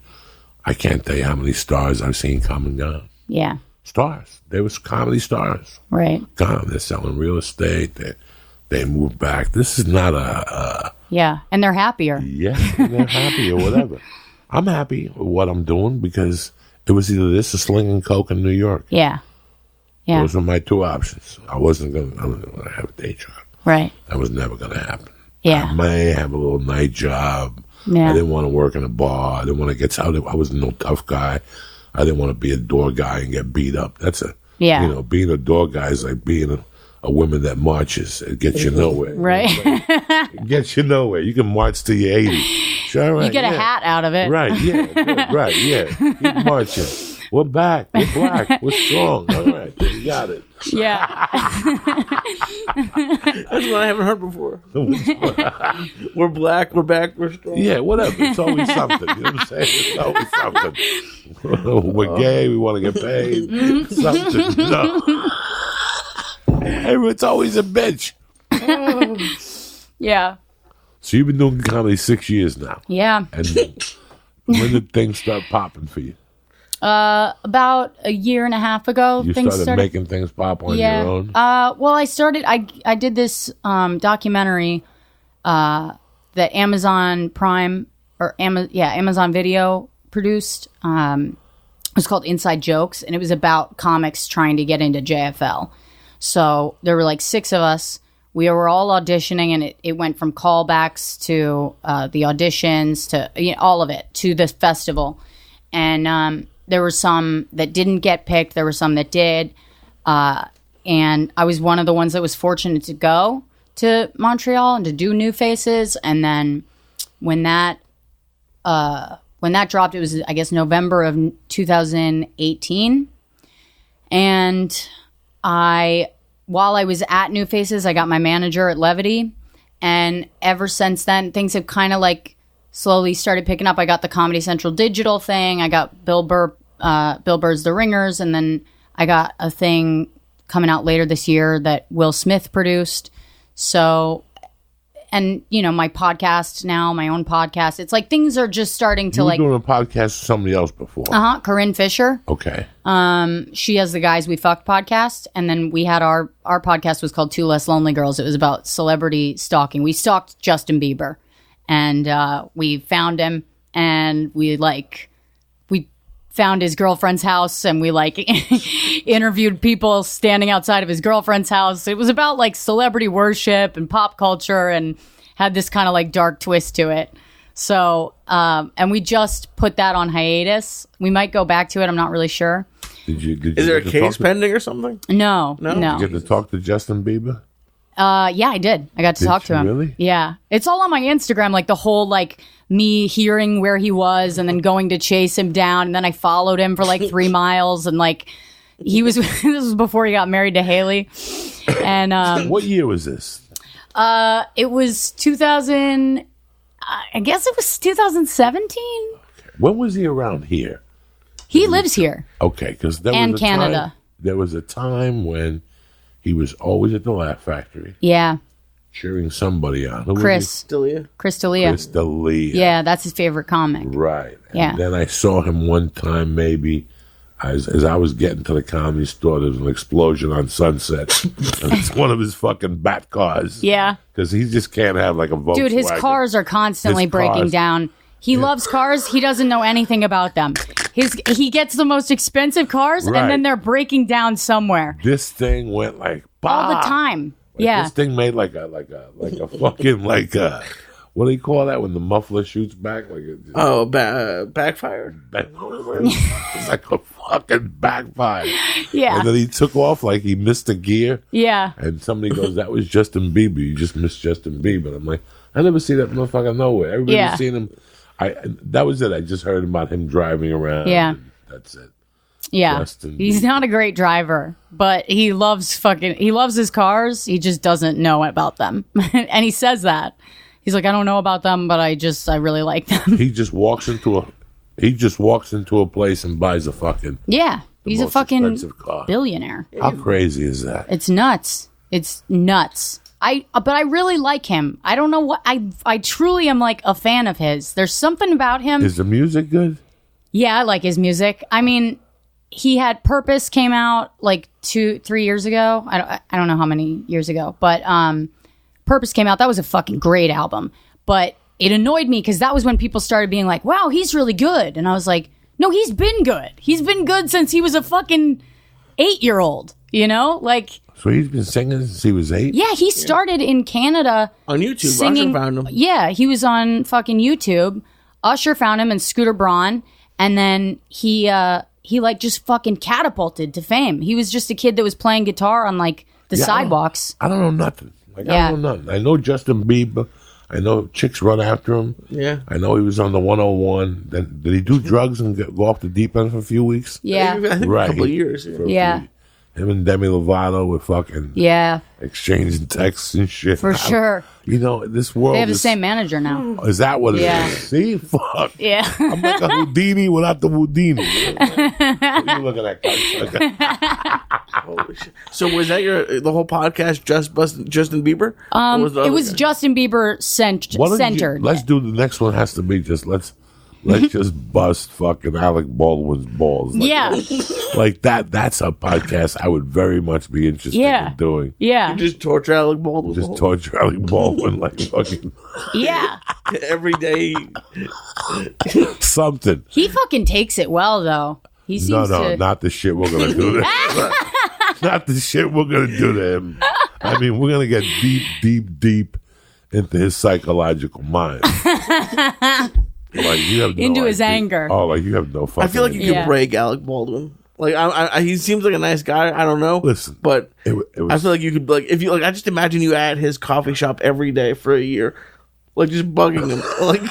I can't tell you how many stars I've seen come and gone. Yeah. Stars. They was comedy stars. Right. Gone. They're selling real estate. They moved back. This is not yeah, and they're happier. Yeah, they're happy or whatever. I'm happy with what I'm doing because it was either this or slinging coke in New York. Yeah. Yeah. Those were my two options. I wasn't going to have a day job. Right. That was never going to happen. Yeah. I may have a little night job. Yeah. I didn't want to work in a bar. I didn't want to get out. I was no tough guy. I didn't want to be a door guy and get beat up. Being a door guy is like being a woman that marches. It gets you nowhere. Right. It gets you nowhere. You can march till you're 80. Sure, right, you get a hat out of it. Right, yeah. Good, right, yeah. Keep marching. We're back. We're black. We're strong. All right. You got it. Yeah. That's what I haven't heard before. We're black. We're back. We're strong. Yeah, whatever. It's always something. You know what I'm saying? It's always something. We're gay. We want to get paid. Something. No. It's always a bitch. Yeah. So you've been doing comedy 6 years now. Yeah. And when did things start popping for you? About a year and a half ago. You started making things pop on your own? Well, I did this documentary that Amazon Prime or Amazon Video produced. It was called Inside Jokes, and it was about comics trying to get into JFL. So there were like 6 of us. We were all auditioning, and it went from callbacks to the auditions to all of it to the festival. And there were some that didn't get picked. There were some that did. And I was one of the ones that was fortunate to go to Montreal and to do New Faces. And then when that dropped, it was, I guess, November of 2018. And while I was at New Faces, I got my manager at Levity. And ever since then, things have kind of like slowly started picking up. I got the Comedy Central digital thing. I got Bill Burr's The Ringers. And then I got a thing coming out later this year that Will Smith produced. So, and my podcast now, my own podcast. It's like things are just starting to You were doing a podcast with somebody else before. Corinne Fisher. Okay. She has the Guys We Fucked podcast, and then we had our podcast was called Two Less Lonely Girls. It was about celebrity stalking. We stalked Justin Bieber, and we found him, and we found his girlfriend's house, and we interviewed people standing outside of his girlfriend's house. It was about like celebrity worship and pop culture, and had this kind of like dark twist to it. So, and we just put that on hiatus. We might go back to it. I'm not really sure. Is there a case pending or something? No. Did you get to talk to Justin Bieber? Yeah, I did. I got to talk to him. Really? Yeah. It's all on my Instagram, like the whole me hearing where he was and then going to chase him down, and then I followed him for 3 miles, and he was this was before he got married to Haley. And what year was this? It was 2000, I guess it was 2017. When was he around here? He lives here. Okay, because Canada. There was a time when he was always at the Laugh Factory. Yeah. Cheering somebody on. Who Chris D'Elia. Chris D'Elia. Yeah, that's his favorite comic. Right. Yeah. And then I saw him one time, maybe, as I was getting to the Comedy Store, there was an explosion on Sunset. And it's one of his fucking bat cars. Yeah. Because he just can't have a Volkswagen. Dude, his cars are constantly breaking down. He loves cars. He doesn't know anything about them. He gets the most expensive cars, and then they're breaking down somewhere. This thing went bah! All the time. Yeah. This thing made like a fucking what do you call that when the muffler shoots back? Backfire. It's like a fucking backfire. Yeah. And then he took off like he missed a gear. Yeah. And somebody goes, "That was Justin Bieber. You just missed Justin Bieber." I'm like, I never see that motherfucker nowhere. Everybody's seen him. That was it. I just heard about him driving around. Yeah. That's it. Yeah. Justin He's Bieber. not a great driver, but he loves his cars. He just doesn't know about them. And he says that. He's like, I don't know about them, but I really like them. He just walks into a place and buys a fucking he's a fucking car. Billionaire. How crazy is that? It's nuts. But I really like him. I don't know what I truly am a fan of his. There's something about him. Is the music good? Yeah, I like his music. I mean, he had Purpose came out 2-3 years ago. I don't know how many years ago, but Purpose came out. That was a fucking great album. But it annoyed me because that was when people started being like, wow, he's really good. And I was like, no, he's been good. He's been good since he was a fucking 8-year-old, So he's been singing since he was 8? Yeah, he started in Canada. On YouTube, singing. Usher found him. Yeah, he was on fucking YouTube. Usher found him and Scooter Braun. And then he just fucking catapulted to fame. He was just a kid that was playing guitar on the sidewalks. I don't know nothing. I don't know nothing. I know Justin Bieber. I know chicks run after him. Yeah. I know he was on the 101. Then did he do drugs and go off the deep end for a few weeks? Yeah. I think a couple of years. Yeah. Him and Demi Lovato were fucking exchanging texts and shit. For sure. This world. They have the same manager now. Is that what it is? See? Fuck. Yeah. I'm like a Houdini without the Houdini. What are you looking at, guys? Holy shit. So was that the whole podcast just Justin Bieber? It was Justin Bieber centered. Let's do the next one. Has to be just let's just bust fucking Alec Baldwin's balls. Like that. That's a podcast I would very much be interested in doing. Yeah. You just torture Alec Baldwin. Just torture Alec Baldwin like fucking. Yeah. Every day. Something. He fucking takes it well, though. He seems to. Not the shit we're gonna do to him. Not the shit we're gonna do to him. I mean, we're gonna get deep into his psychological mind. You have no into his idea. anger. Oh, you have no fucking I feel like you could break Alec Baldwin. He seems like a nice guy. I don't know. Listen, but it was, I feel like you could if you I just imagine you at his coffee shop every day for a year. like just bugging him, like,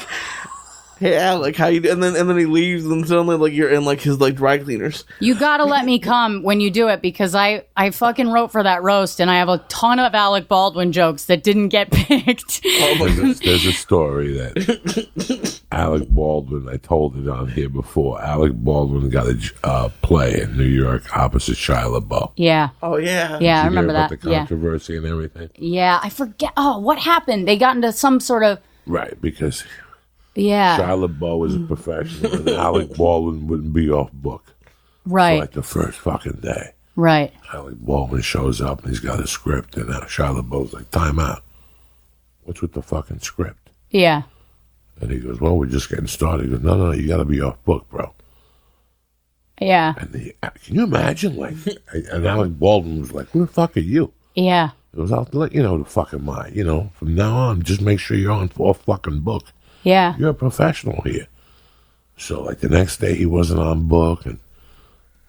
"Hey, Alec, how you?" And then he leaves, and suddenly like you're in like his like dry cleaners. You gotta let me come when you do it, because I fucking wrote for that roast, and I have a ton of Alec Baldwin jokes that didn't get picked. There's a story that Alec Baldwin, I told it on here before. Alec Baldwin got a play in New York opposite Shia LaBeouf. Yeah. Oh yeah. Yeah, I Did you remember hear that. about the controversy and everything. Yeah, I forget. Oh, what happened? They got into some sort of Right, because Shia LaBeouf was a professional, and Alec Baldwin wouldn't be off book. Right. For like the first fucking day. Right. Alec Baldwin shows up and he's got a script, and Shia LaBeouf's like, "Time out. What's with the fucking script?" Yeah. And he goes, "Well, we're just getting started." He goes, No, you got to be off book, bro. Yeah. And can you imagine? Like, and Alec Baldwin was like, "Who the fuck are you?" Yeah. It was, "I'll let you know the fuck am I. From now on, just make sure you're on off fucking book. Yeah. You're a professional here." So, like, the next day he wasn't on book, and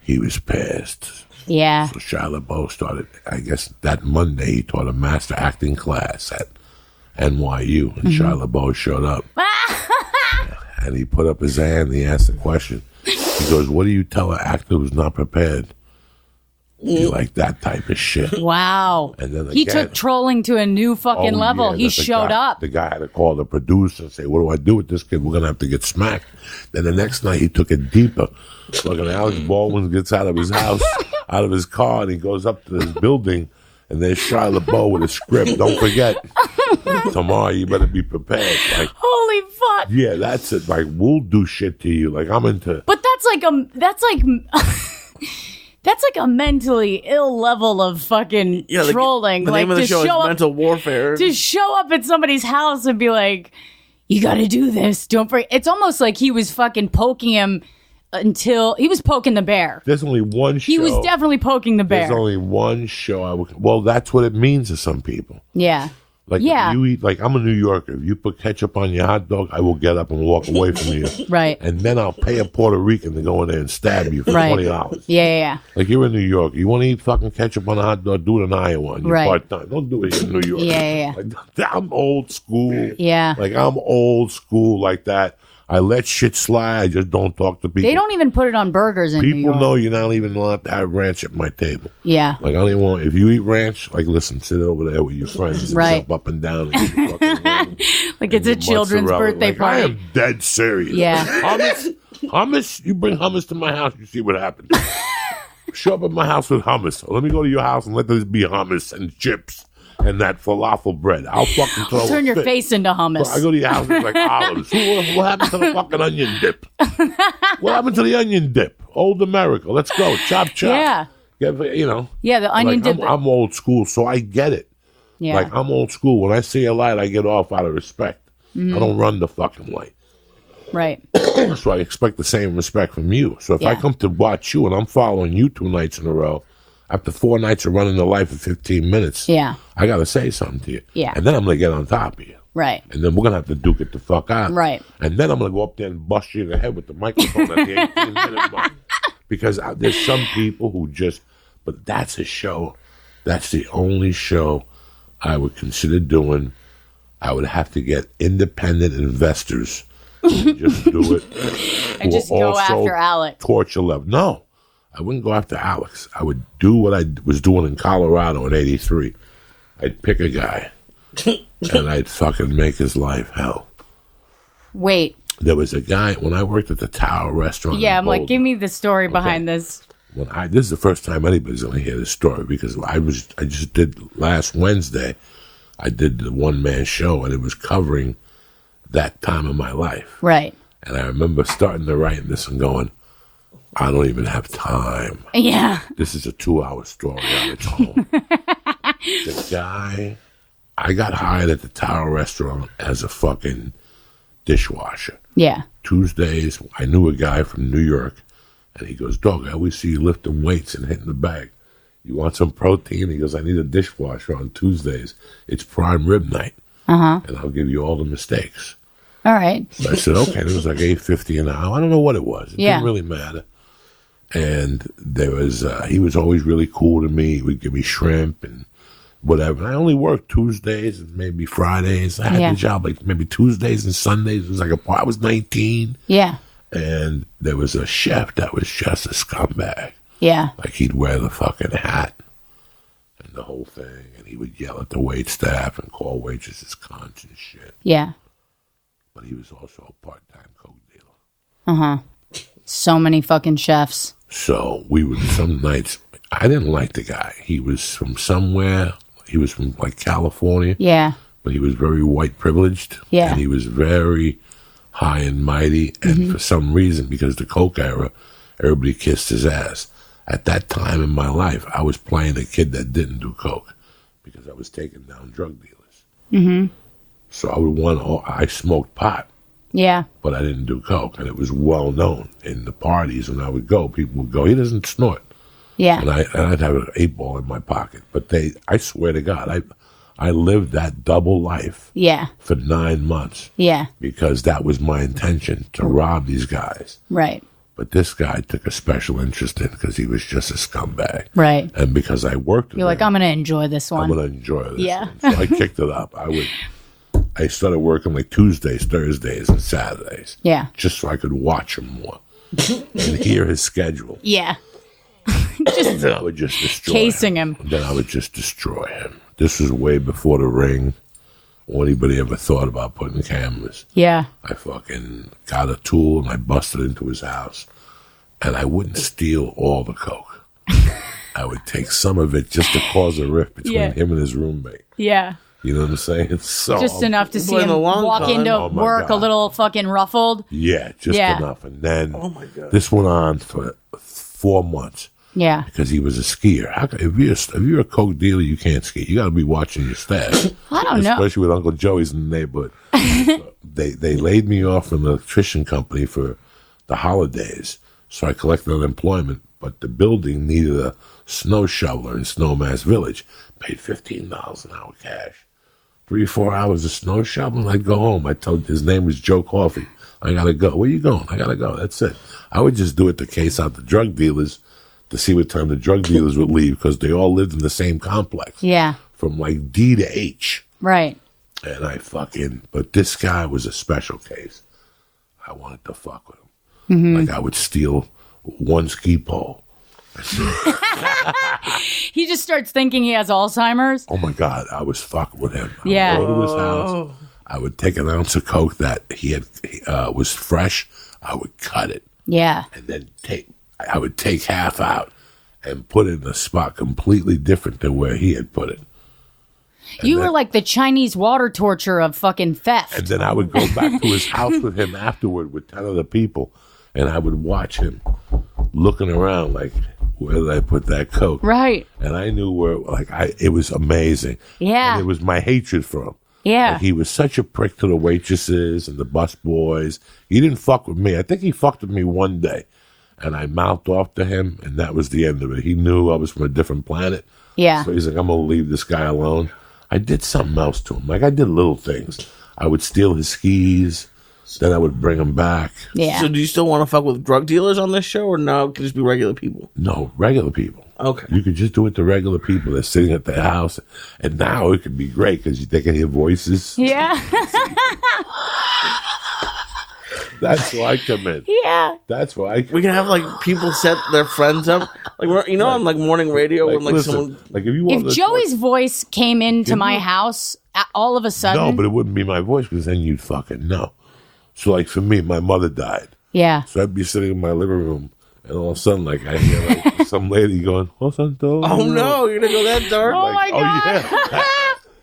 he was pissed. Yeah. So Shia LaBeouf started, I guess that Monday, he taught a master acting class at NYU, and Shia LaBeouf showed up. And he put up his hand, and he asked the question. He goes, "What do you tell an actor who's not prepared?" You like that type of shit. Wow. And then he took trolling to a new fucking level. Yeah, he showed up. The guy had to call the producer and say, "What do I do with this kid? We're going to have to get smacked." Then the next night, he took it deeper. Fucking Alec Baldwin gets out of his house, out of his car, and he goes up to this building, and there's Shia LaBeouf with a script. "Don't forget, tomorrow you better be prepared." Like, holy fuck. Yeah, that's it. Like, we'll do shit to you. Like, I'm into... But that's like a mentally ill level of fucking trolling. The name of the show is Mental Warfare. To show up at somebody's house and be like, "You got to do this. Don't forget." It's almost like he was fucking poking him until he was poking the bear. There's only one show. He was definitely poking the bear. There's only one show well, that's what it means to some people. Yeah. Like, if you eat, like, I'm a New Yorker. If you put ketchup on your hot dog, I will get up and walk away from you. Right. And then I'll pay a Puerto Rican to go in there and stab you for $20. Yeah. Like, you're in New York. You want to eat fucking ketchup on a hot dog, do it in Iowa. You're part-time. Don't do it in New York. Yeah. Like, I'm old school. Yeah. Like, I'm old school like that. I let shit slide. I just don't talk to people. They don't even put it on burgers in New York. People know you're not even allowed to have ranch at my table. Yeah. Like, I don't even want... If you eat ranch, like, listen, sit over there with your friends and jump up and down. And like it's a children's birthday party. I am dead serious. Yeah. Hummus. You bring hummus to my house, you see what happens. Show up at my house with hummus. Or let me go to your house and let this be hummus and chips. And that falafel bread. I'll fucking throw Turn your face into hummus. I go to your house, it's like olives. What happened to the fucking onion dip? What happened to the onion dip? Old America. Let's go. Chop, chop. Yeah. Yeah, the onion dip. I'm old school, so I get it. Yeah. Like, I'm old school. When I see a light, I get off out of respect. I don't run the fucking light. Right. So I expect the same respect from you. So if I come to watch you and I'm following you 2 nights in a row, after 4 nights of running the light for 15 minutes, I got to say something to you. Yeah. And then I'm going to get on top of you. Right. And then we're going to have to duke it the fuck out. Right. And then I'm going to go up there and bust you in the head with the microphone at the 18-minute mark. Because there's some people who just, but that's a show. That's the only show I would consider doing. I would have to get independent investors to just do it. And just go after Alex. Torture level. No. I wouldn't go after Alex. I would do what I was doing in Colorado in '83. I'd pick a guy, and I'd fucking make his life hell. Wait. There was a guy, when I worked at the Tower restaurant. Yeah, I'm like, give me the story behind this. This is the first time anybody's going to hear this story, because I just did last Wednesday, I did the one-man show, and it was covering that time of my life. Right. And I remember starting to write this and going, I don't even have time. Yeah. This is a 2-hour story on its own. The guy, I got hired at the Tower restaurant as a fucking dishwasher. Yeah. Tuesdays, I knew a guy from New York, and he goes, "Dog, I always see you lifting weights and hitting the bag. You want some protein?" He goes, "I need a dishwasher on Tuesdays. It's prime rib night. And I'll give you all the mistakes." All right. So I said, okay. It was like $8.50 an hour. I don't know what it was. It didn't really matter. And there was, he was always really cool to me. He would give me shrimp, and whatever. And I only worked Tuesdays and maybe Fridays. I had the job like maybe Tuesdays and Sundays. It was like I was 19. Yeah. And there was a chef that was just a scumbag. Yeah. Like he'd wear the fucking hat and the whole thing. And he would yell at the wait staff and call waitresses cunts and shit. Yeah. But he was also a part-time coke dealer. Uh-huh. So many fucking chefs. So we would, some nights, I didn't like the guy. He was from somewhere. He was from like California. Yeah. But he was very white privileged. Yeah. And he was very high and mighty. And for some reason, because the coke era, everybody kissed his ass. At that time in my life, I was playing a kid that didn't do coke because I was taking down drug dealers. Mm-hmm. So I smoked pot. Yeah. But I didn't do coke. And it was well known in the parties when I would go. People would go, he doesn't snort. Yeah. And I'd have an 8-ball in my pocket. But I swear to God, I lived that double life. Yeah. For 9 months. Yeah. Because that was my intention, to rob these guys. Right. But this guy took a special interest in because he was just a scumbag. Right. And because I worked with You're like, I'm going to enjoy this one. I'm going to enjoy this. Yeah. So I kicked it up. I started working like Tuesdays, Thursdays, and Saturdays. Yeah. Just so I could watch him more and hear his schedule. Yeah. Then I would just destroy casing him. Then I would just destroy him. This was way before the Ring or anybody ever thought about putting cameras. Yeah. I fucking got a tool and I busted into his house. And I wouldn't steal all the coke. I would take some of it just to cause a rift between him and his roommate. Yeah. You know what I'm saying? So just enough to see him walk into work a little fucking ruffled. Yeah, just enough. And then this went on for 4 months. Yeah. Because he was a skier. If you're a coke dealer, you can't ski. You got to be watching your staff. I don't know. Especially with Uncle Joey's in the neighborhood. They laid me off from the electrician company for the holidays. So I collected unemployment. But the building needed a snow shoveler in Snowmass Village. Paid $15 an hour cash. 3-4 hours of snow shoveling, I'd go home. I told his name was Joe Coffey. I got to go. Where you going? I got to go. That's it. I would just do it to case out the drug dealers to see what time the drug dealers would leave because they all lived in the same complex. Yeah. From like D to H. Right. And but this guy was a special case. I wanted to fuck with him. Mm-hmm. Like I would steal one ski pole. He just starts thinking he has Alzheimer's. Oh my God, I was fucking with him. Yeah. I would go to his house. I would take an ounce of coke that he had was fresh. I would cut it. Yeah. And then I would take half out and put it in a spot completely different than where he had put it. You were like the Chinese water torture of fucking theft. And then I would go back to his house with him afterward with 10 other people, and I would watch him looking around like, where did I put that coke? Right. And I knew where, it was amazing. Yeah. And it was my hatred for him. Yeah. Like he was such a prick to the waitresses and the bus boys. He didn't fuck with me. I think he fucked with me one day. And I mouthed off to him, and that was the end of it. He knew I was from a different planet. Yeah. So he's like, I'm going to leave this guy alone. I did something else to him. Like, I did little things. I would steal his skis. Then I would bring him back. Yeah. So do you still want to fuck with drug dealers on this show, or no? It could just be regular people? No, regular people. Okay. You could just do it to regular people that's sitting at their house. And now it could be great because they can hear voices. Yeah. That's why I come in. Yeah. That's why I come in. We can have like people set their friends up, like on like morning radio when like listen, someone. like if Joey's voice came into my house all of a sudden. No, but it wouldn't be my voice because then you'd fucking know. So like for me, my mother died. Yeah. So I'd be sitting in my living room, and all of a sudden, like I hear like some lady going, "Oh, Santo." Oh no, you're gonna go that dark? Oh my God. Oh yeah.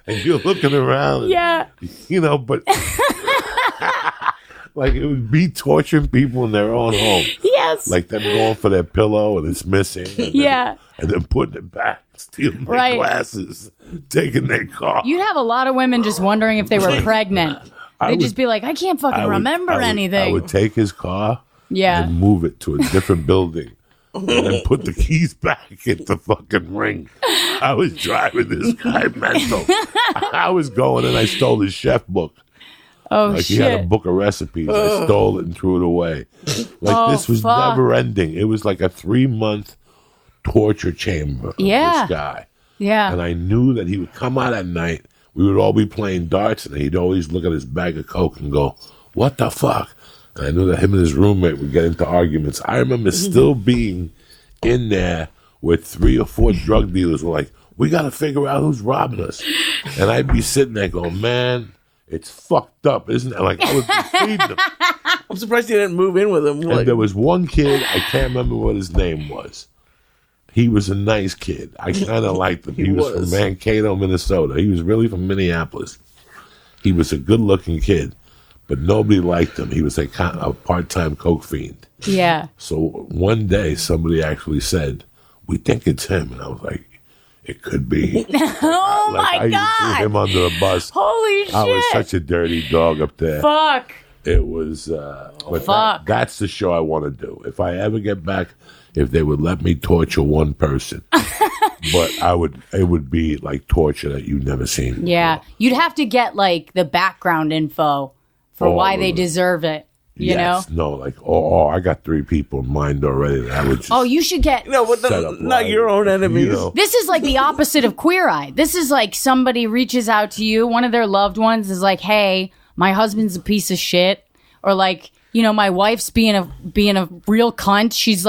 And you're looking around. And, Yeah. But. Like, it would be torturing people in their own home. Yes. Like them going for their pillow and it's missing. And then putting it back, stealing their glasses, taking their car. You'd have a lot of women just wondering if they were pregnant. They'd just be like, I can't fucking remember anything. I would take his car and move it to a different building. And then put the keys back at the fucking Ring. I was driving this guy mental. I was going and I stole his chef book. Oh, like shit. He had a book of recipes. I stole it and threw it away. Like this was never ending. It was like a 3-month torture chamber of this guy. Yeah. And I knew that he would come out at night. We would all be playing darts, and he'd always look at his bag of coke and go, "What the fuck?" And I knew that him and his roommate would get into arguments. I remember still being in there with 3 or 4 drug dealers were like, "We got to figure out who's robbing us." And I'd be sitting there going, "Man, it's fucked up, isn't it?" Like, I was feeding them. I'm surprised you didn't move in with him. And there was one kid, I can't remember what his name was. He was a nice kid. I kind of liked him. He was from Mankato, Minnesota. He was really from Minneapolis. He was a good-looking kid, but nobody liked him. He was a part-time coke fiend. Yeah. So one day, somebody actually said, "We think it's him." And I was like, "It could be." Oh, my God. I threw him under the bus. Holy shit. I was such a dirty dog up there. Fuck. It was, but that's the show I want to do. If I ever get back, if they would let me torture one person, but it would be like torture that you've never seen before. Yeah. You'd have to get like the background info for why they deserve it. You know? No, like, I got 3 people in mind already that I would just you should get... No, but not your own enemies. You know. This is like the opposite of Queer Eye. This is like somebody reaches out to you, one of their loved ones is like, "Hey, my husband's a piece of shit," or like, my wife's being a real cunt. She's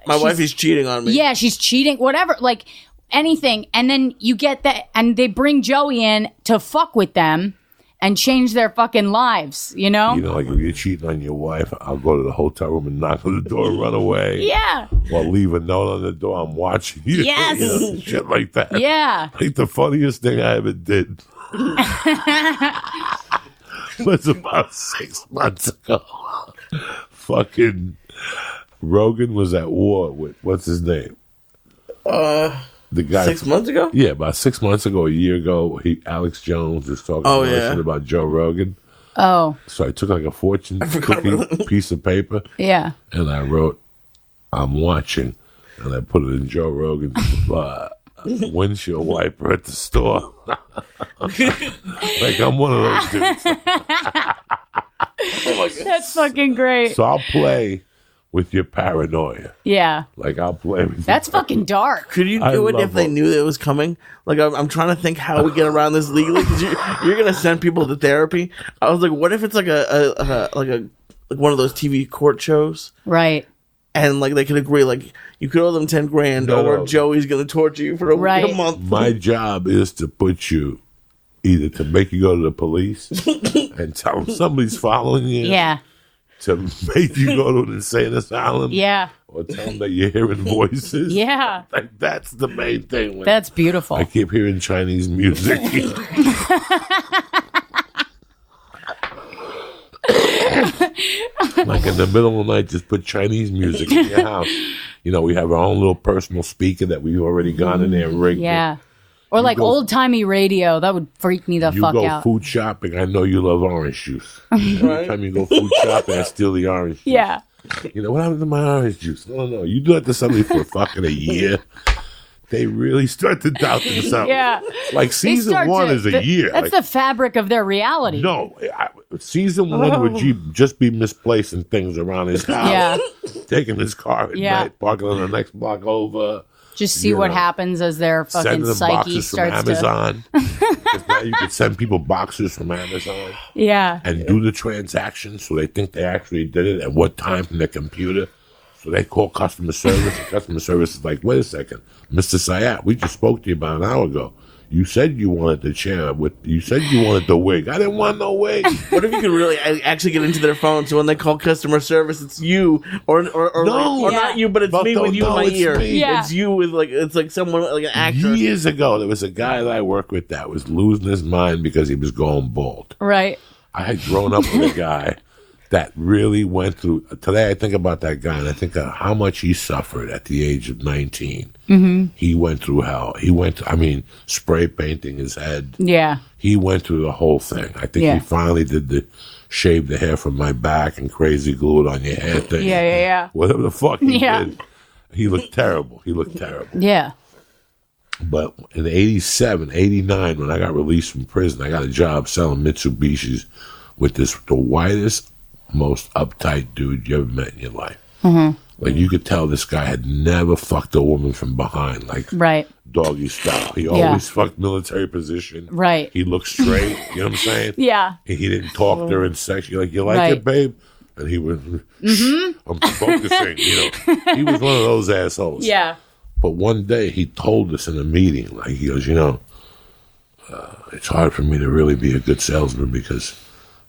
My wife is cheating on me. Yeah, she's cheating, whatever, like anything. And then you get that, and they bring Joey in to fuck with them and change their fucking lives, like if you're cheating on your wife, I'll go to the hotel room and knock on the door and run away. Yeah. Or leave a note on the door, "I'm watching you." Yes. Shit like that. Yeah. Like the funniest thing I ever did was about 6 months ago. Fucking Rogan was at war with, what's his name? The guy 6 months ago? Yeah, about 6 months ago, a year ago, Alex Jones was talking about Joe Rogan. Oh. So I took like a fortune cookie piece of paper. Yeah. And I wrote, "I'm watching." And I put it in Joe Rogan's windshield wiper at the store. Like I'm one of those dudes. Oh my God. That's fucking great. So I'll play with your paranoia. Yeah. Like I'll play with That's fucking dark. Could you do it if they knew that it was coming? Like I'm trying to think how we get around this legally, because you're gonna send people to therapy. I was like, what if it's like like one of those TV court shows, right? And like they could agree, like you could owe them $10,000, or Joey's gonna torture you for a month. My job is to put you either to make you go to the police and tell them somebody's following you. Yeah. To make you go to an insane asylum. Yeah. Or tell them that you're hearing voices. Yeah. Like, that's the main thing. That's beautiful. I keep hearing Chinese music. Like in the middle of the night, just put Chinese music in your house. We have our own little personal speaker that we've already gone in there and rigged. Yeah. Or like old-timey radio. That would freak me the fuck out. You go food shopping, I know you love orange juice. Every time you go food shopping, I steal the orange juice. Yeah. What happened to my orange juice? No. You do that to somebody for fucking a year, they really start to doubt themselves. Yeah. Like season 1 is a year. That's the fabric of their reality. No. Season 1 would just be misplacing things around his house. Yeah. Taking his car at night, parking on the next block over. Just see what happens as their fucking psyche starts to... Amazon. Now you can send people boxes from Amazon. Yeah. And do the transaction so they think they actually did it at what time from their computer. So they call customer service, and customer service is like, "Wait a second, Mr. Sayat, we just spoke to you about an hour ago. You said you wanted the chair. You said you wanted the wig. I didn't want no wig." What if you could really actually get into their phone, so when they call customer service, it's you, or not you, but it's me with you in my ear. Yeah. It's you with it's like someone, like an actor. Years ago, there was a guy that I worked with that was losing his mind because he was going bald. Right. I had grown up with a guy that really went through. Today, I think about that guy, and I think of how much he suffered at the age of 19. Mm-hmm. He went through hell. Spray painting his head. Yeah. He went through the whole thing. I think he finally did shave the hair from my back and crazy glue it on your hair thing. Yeah. Whatever the fuck he did. He looked terrible. Yeah. But in 87, 89, when I got released from prison, I got a job selling Mitsubishis with the whitest, most uptight dude you ever met in your life. Mm-hmm. Like, you could tell this guy had never fucked a woman from behind. Like, doggy style. He always fucked military position. Right. He looked straight. You know what I'm saying? Yeah. And he didn't talk during sex. You're like, you like it, babe? And he was, I'm focusing. He was one of those assholes. Yeah. But one day he told us in a meeting, like, he goes, it's hard for me to really be a good salesman because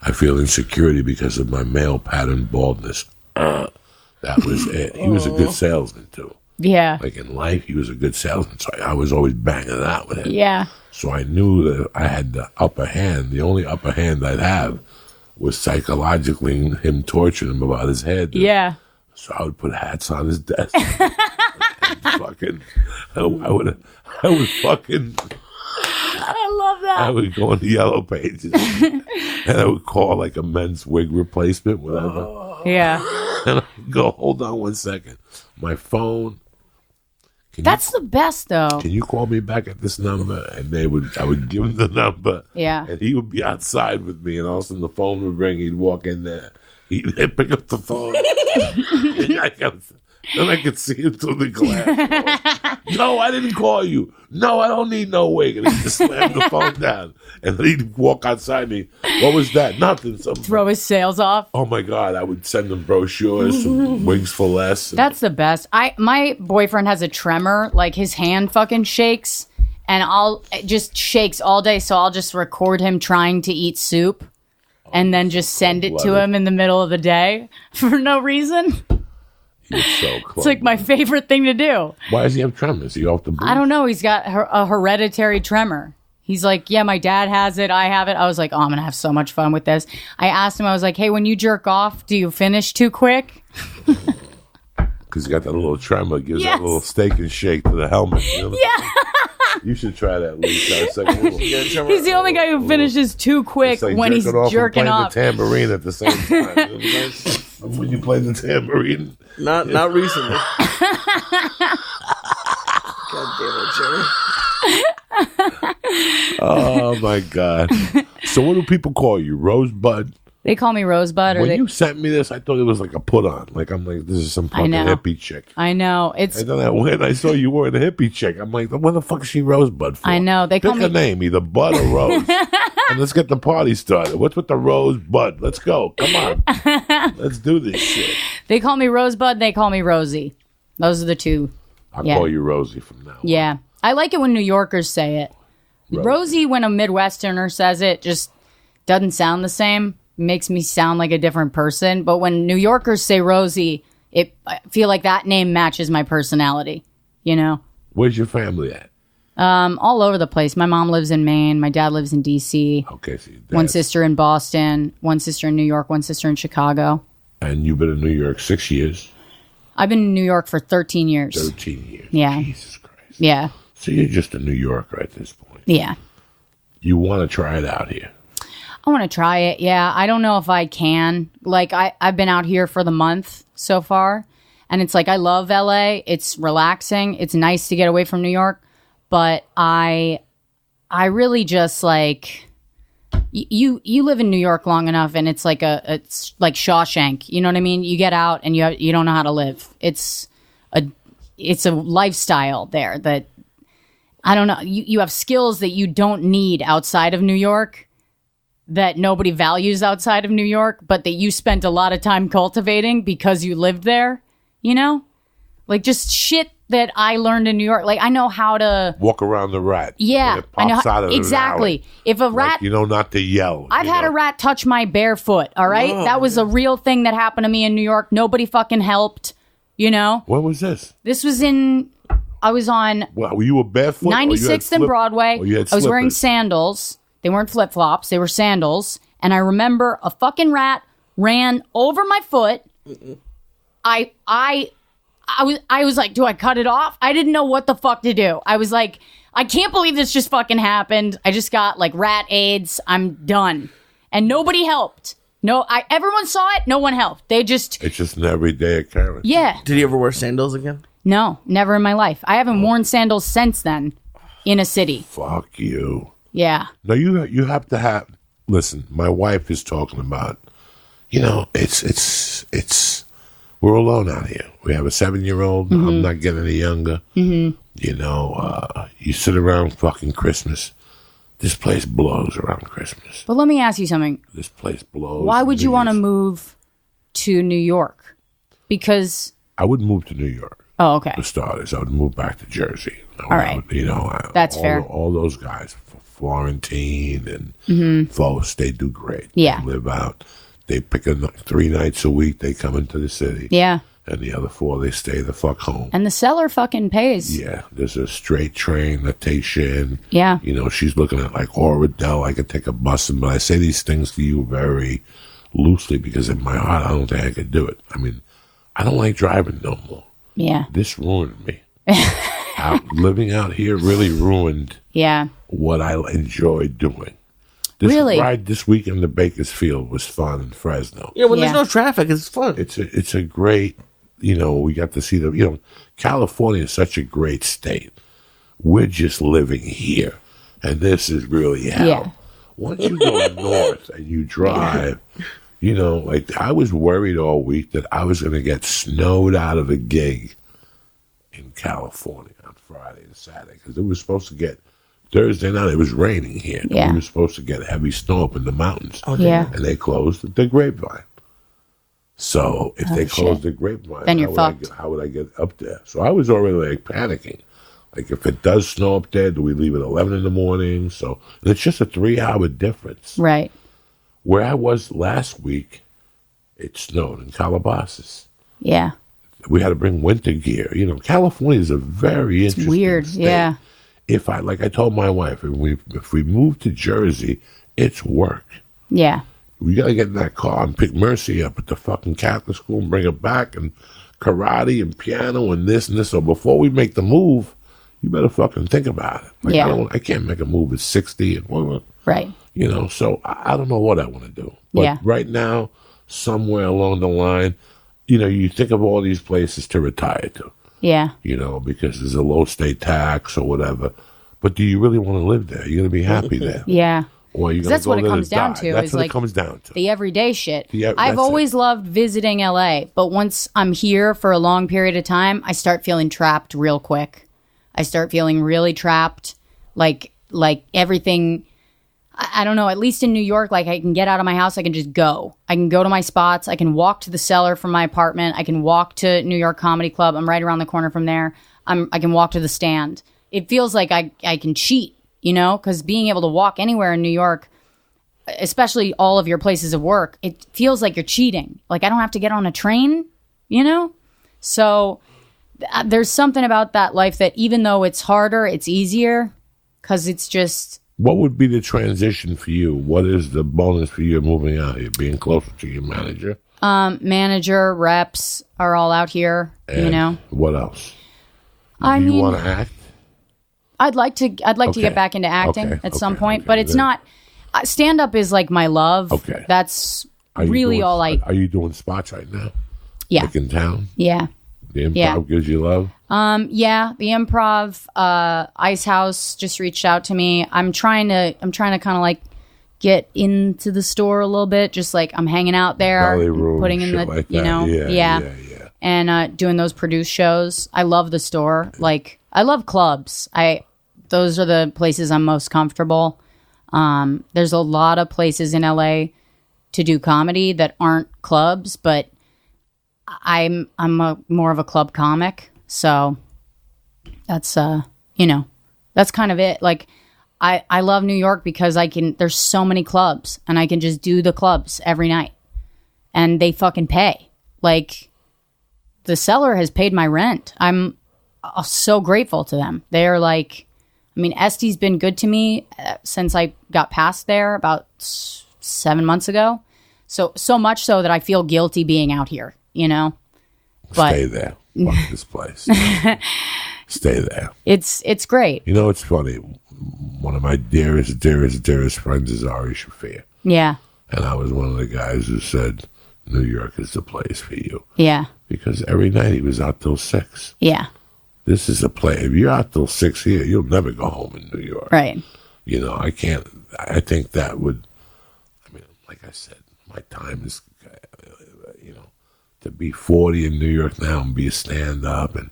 I feel insecurity because of my male pattern baldness. That was it. He was a good salesman, too. Yeah. Like, in life, he was a good salesman, so I was always banging it out with him. Yeah. So I knew that I had the upper hand. The only upper hand I'd have was psychologically him torturing him about his head. Yeah. So I would put hats on his desk. I would fucking... I love that. I would go on the Yellow Pages and I would call like a men's wig replacement, whatever. Yeah. And I would go, hold on 1 second. My phone. That's the best, though. Can you call me back at this number? And I would give him the number. Yeah. And he would be outside with me, and all of a sudden the phone would ring. He'd walk in there. He'd pick up the phone. Then I could see him through the glass. No, I didn't call you. No, I don't need no wig. And he'd just slam the phone down. And then he'd walk outside me. What was that? Nothing. Throw his sales off. Oh, my God. I would send him brochures, some wigs for less. That's the best. My boyfriend has a tremor. Like, his hand fucking shakes. And it just shakes all day. So I'll just record him trying to eat soup. And then just send it to him in the middle of the day for no reason. He's so close. It's like my favorite thing to do. Why does he have tremors? Is he off the booze? I don't know. He's got a hereditary tremor. He's like, yeah, my dad has it. I have it. I was like, oh, I'm going to have so much fun with this. I asked him, I was like, hey, when you jerk off, do you finish too quick? Because he got that little tremor. Gives that little steak and shake to the helmet. Yeah. You should try that, Lee. He's the only guy who finishes too quick like when he's jerking off. The tambourine at the same time. When you play the tambourine. Not recently. God damn it, Jerry. Oh my God. So what do people call you? Rosebud? They call me Rosebud. When you sent me this, I thought it was like a put on. Like, I'm like, this is some fucking hippie chick. I know. And then when I saw you wearing a hippie chick, I'm like, what the fuck is she Rosebud for? I know. They call Pick a name, either Bud or Rose. And let's get the party started. What's with the Rosebud? Let's go. Come on. Let's do this shit. They call me Rosebud. They call me Rosie. Those are the two. I'll call you Rosie from now on. Yeah. I like it when New Yorkers say it. Rosie, when a Midwesterner says it, just doesn't sound the same. Makes me sound like a different person. But when New Yorkers say Rosie, I feel like that name matches my personality, you know? Where's your family at? All over the place. My mom lives in Maine. My dad lives in D.C. Okay. So one sister in Boston. One sister in New York. One sister in Chicago. And you've been in New York 6 years? I've been in New York for 13 years. 13 years. Yeah. Jesus Christ. Yeah. So you're just a New Yorker at this point. Yeah. You want to try it out here? I want to try it. Yeah. I don't know if I can. Like, I've been out here for the month so far. And it's like, I love LA. It's relaxing. It's nice to get away from New York. But I really just like, you live in New York long enough and it's like Shawshank. You know what I mean? You get out and you don't know how to live. It's a lifestyle there that, I don't know. You have skills that you don't need outside of New York, that nobody values outside of New York, but that you spent a lot of time cultivating because you lived there, you know? Like, just shit that I learned in New York. Like, I know how to walk around the rat. Yeah, I know out of exactly. If a rat, like, not to yell. I've had a rat touch my bare foot. All right, that was a real thing that happened to me in New York. Nobody fucking helped. You know. When was this? This was I was on. Well, were you a barefoot? 96th and Broadway. I was wearing sandals. They weren't flip flops. They were sandals. And I remember a fucking rat ran over my foot. I was like, do I cut it off? I didn't know what the fuck to do. I was like, I can't believe this just fucking happened. I just got like rat AIDS. I'm done. And nobody helped. Everyone saw it. No one helped. It's just an everyday occurrence. Yeah. Did he ever wear sandals again? No, never in my life. I haven't worn sandals since then in a city. Fuck you. Yeah. No, you have to have. Listen, my wife is talking about. It's. We're alone out here. We have a 7-year-old. I'm not getting any younger. Mm-hmm. You sit around fucking Christmas. This place blows around Christmas. But let me ask you something. This place blows. Why would you want to move to New York? Because I would move to New York. Oh, okay. For starters, I would move back to Jersey. All right. That's fair. All those guys, Florentine and Faust, they do great. Yeah. They live out. They pick 3 nights a week. They come into the city. Yeah. And the other 4, they stay the fuck home. And the seller fucking pays. Yeah. There's a straight train that takes you in. Yeah. She's looking at like Oradell. I could take a bus, but I say these things to you very loosely because in my heart, I don't think I could do it. I mean, I don't like driving no more. Yeah. This ruined me. Living out here really ruined what I enjoyed doing. This ride this weekend to Bakersfield was fun in Fresno. Yeah, when there's no traffic, it's fun. It's a great, we got to see California is such a great state. We're just living here, and this is really hell. Yeah. Once you go north and you drive, like I was worried all week that I was going to get snowed out of a gig in California on Friday and Saturday because it was supposed to get Thursday night. It was raining here. Yeah. We were supposed to get heavy snow up in the mountains. Oh, yeah. And they closed the Grapevine. So if they closed the Grapevine, then you're fucked. How would I get up there? So I was already like panicking. Like if it does snow up there, do we leave at 11 in the morning? So it's just a 3-hour difference. Right. Where I was last week, it snowed in Calabasas. Yeah. We had to bring winter gear. California is a very interesting weird, state. Yeah. Like I told my wife, if we move to Jersey, it's work. Yeah. We got to get in that car and pick Mercy up at the fucking Catholic school and bring her back and karate and piano and this and this. So before we make the move, you better fucking think about it. Like I can't make a move at 60 and right. So I don't know what I want to do. But right now, somewhere along the line, you think of all these places to retire to. Yeah. Because there's a low state tax or whatever. But do you really want to live there? You're going to be happy there. Yeah. Or you're that's what it comes down to. That's what it comes down to. The everyday shit. I've always loved visiting LA, but once I'm here for a long period of time, I start feeling trapped real quick. I start feeling really trapped. Like everything, I don't know, at least in New York, like I can get out of my house, I can just go. I can go to my spots. I can walk to the cellar from my apartment. I can walk to New York Comedy Club. I'm right around the corner from there. I can walk to the Stand. It feels like I can cheat, because being able to walk anywhere in New York, especially all of your places of work, it feels like you're cheating. Like I don't have to get on a train, So there's something about that life that even though it's harder, it's easier because it's just... What would be the transition for you? What is the bonus for you moving out here, being closer to your manager? Manager, reps are all out here, and what else? Do you want to act? I'd like to get back into acting at some point, but it's not... stand up is like my love. Okay. That's really all I... Are you doing spots right now? Yeah. Like in town? Yeah. The Improv gives you love? Yeah, the Improv, Ice House just reached out to me. I'm trying to kind of like get into the store a little bit, just like I'm hanging out there, putting in the, like yeah. And doing those produced shows. I love the store. Like I love clubs. Those are the places I'm most comfortable. There's a lot of places in LA to do comedy that aren't clubs, but I'm more of a club comic, so that's that's kind of it. Like I love New York because there's so many clubs and I can just do the clubs every night and they fucking pay. Like the Cellar has paid my rent. I'm so grateful to them. They're like, Estee's been good to me since I got past there about 7 months ago. So much so that I feel guilty being out here. But stay there. Fuck this place. Stay there. It's great. It's funny. One of my dearest friends is Ari Shafir. Yeah. And I was one of the guys who said New York is the place for you. Yeah. Because every night he was out till 6. Yeah. This is a place. If you're out till 6 here, you'll never go home in New York. Right. I can't. I think that would. Like I said, my time is. To be 40 in New York now and be a stand-up and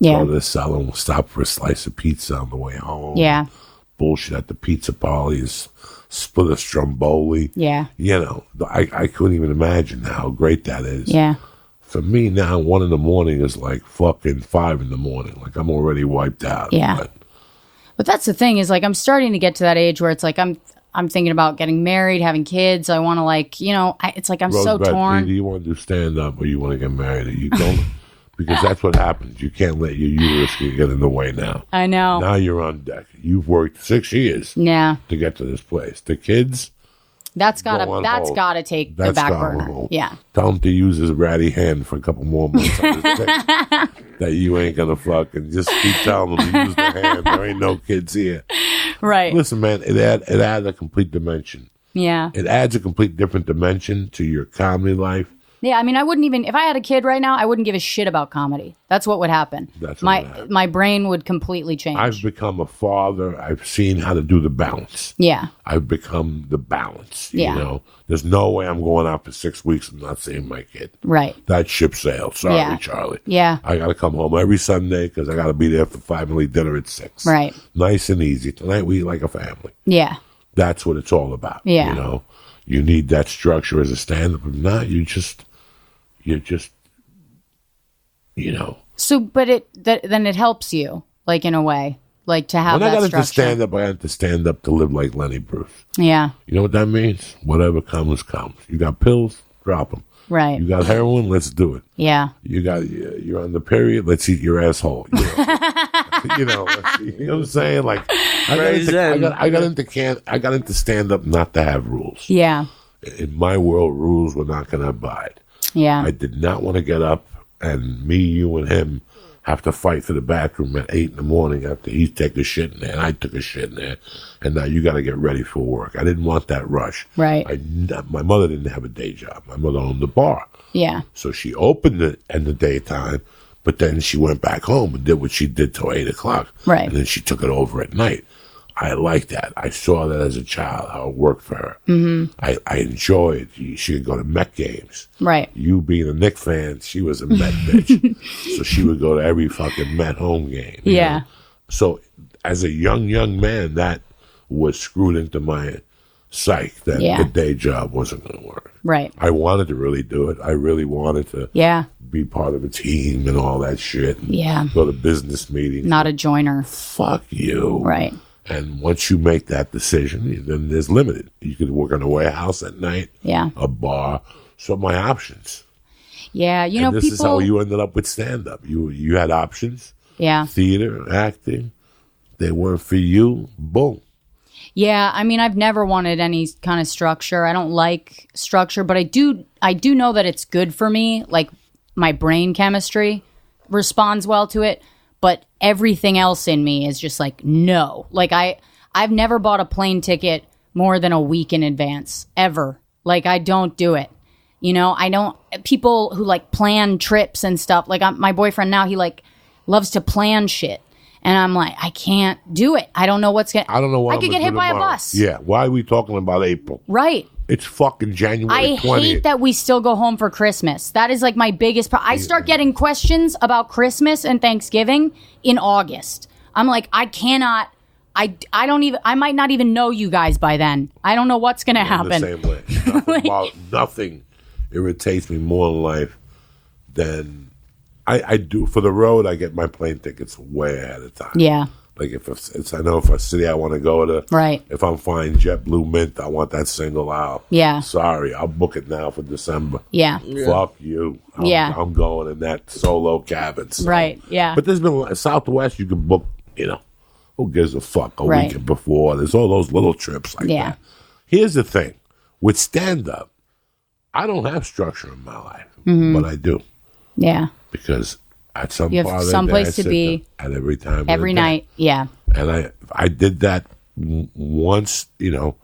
Yeah. Go to the cellar and we'll stop for a slice of pizza on the way home. Yeah. Bullshit at the pizza parties, split a stromboli. Yeah. You know, I couldn't even imagine how great that is. Yeah. For me now, 1 a.m. is like fucking 5 a.m. Like I'm already wiped out. Yeah. But that's the thing is like I'm starting to get to that age where it's like I'm thinking about getting married, having kids. I want to like, you know, it's like I'm Rosebud, so torn. Do you want to do stand up or you want to get married? Or you don't, because that's what happens. You can't let your uterus get in the way now. I know. Now you're on deck. You've worked 6 years to get to this place. The kids, that's gotta take the back burner. Yeah. Tell him to use his ratty hand for a couple more months on his dick. That you ain't gonna fucking just keep telling him to use the hand. There ain't no kids here. Right. Listen, man, it adds a complete dimension. Yeah. It adds a complete different dimension to your comedy life. Yeah, I mean, I wouldn't even, if I had a kid right now, I wouldn't give a shit about comedy. That's what would happen. My brain would completely change. I've become a father. I've seen how to do the balance. Yeah. I've become the balance. Yeah. You know, there's no way I'm going out for 6 weeks and not seeing my kid. Right. That ship sailed. Sorry, Charlie. Yeah. I got to come home every Sunday because I got to be there for family dinner at 6. Right. Nice and easy. Tonight we eat like a family. Yeah. That's what it's all about. Yeah. You know, you need that structure as a stand-up. If not, you're just, you know. So, but then it helps you, like in a way, like to have that structure. When I got into stand-up, I had to stand up to live like Lenny Bruce. Yeah. You know what that means? Whatever comes, comes. You got pills? Drop them. Right. You got heroin? Let's do it. Yeah. You're on the period? Let's eat your asshole. You know, you know what I'm saying? Like, I got into stand-up not to have rules. Yeah. In my world, rules were not going to abide. Yeah. I did not want to get up and me, you, and him have to fight for the bathroom at 8 a.m. after he took a shit in there and I took a shit in there. And now you got to get ready for work. I didn't want that rush. Right. My mother didn't have a day job. My mother owned the bar. Yeah. So she opened it in the daytime, but then she went back home and did what she did till 8 o'clock. Right. And then she took it over at night. I liked that. I saw that as a child, how it worked for her. Mm-hmm. I enjoyed. She could go to Met games. Right. You being a Knicks fan, she was a Met bitch. So she would go to every fucking Met home game. Yeah. Know? So as a young man, that was screwed into my psyche that the day job wasn't going to work. Right. I wanted to really do it. I really wanted to be part of a team and all that shit. And go to business meetings. Not a joiner. Fuck you. Right. And once you make that decision, then there's limited. You could work in a warehouse at night, a bar. So my options. Yeah, you know, this is how you ended up with stand-up. You had options. Yeah. Theater, acting. They weren't for you. Boom. Yeah, I mean, I've never wanted any kind of structure. I don't like structure, but I do know that it's good for me. Like my brain chemistry responds well to it. But everything else in me is just like, no. Like, I've never bought a plane ticket more than a week in advance, ever. Like, I don't do it. You know, I don't, people who, like, plan trips and stuff, like, my boyfriend now, he, like, loves to plan shit. And I'm like, I can't do it. I don't know what's going to, I don't know why I could get hit by a bus. Yeah, why are we talking about April? Right. It's fucking January 20th. I hate that we still go home for Christmas. That is like my biggest problem. I start getting questions about Christmas and Thanksgiving in August. I'm like, I cannot. I don't even. I might not even know you guys by then. I don't know what's going to happen. The same way. Nothing irritates me more in life than I do. For the road, I get my plane tickets way ahead of time. Yeah. Like if I know if a city I want to go to, right? If I'm flying JetBlue Mint, I want that single out. Yeah. Sorry, I'll book it now for December. Yeah. Fuck you. I'm going in that solo cabin. So. Right. Yeah. But there's been Southwest. You can book. You know, who gives a fuck a week before? There's all those little trips like that. Here's the thing with stand up, I don't have structure in my life, but I do. Yeah. Because at some you have someplace to be at every time, every night. Yeah. And I did that once. You know,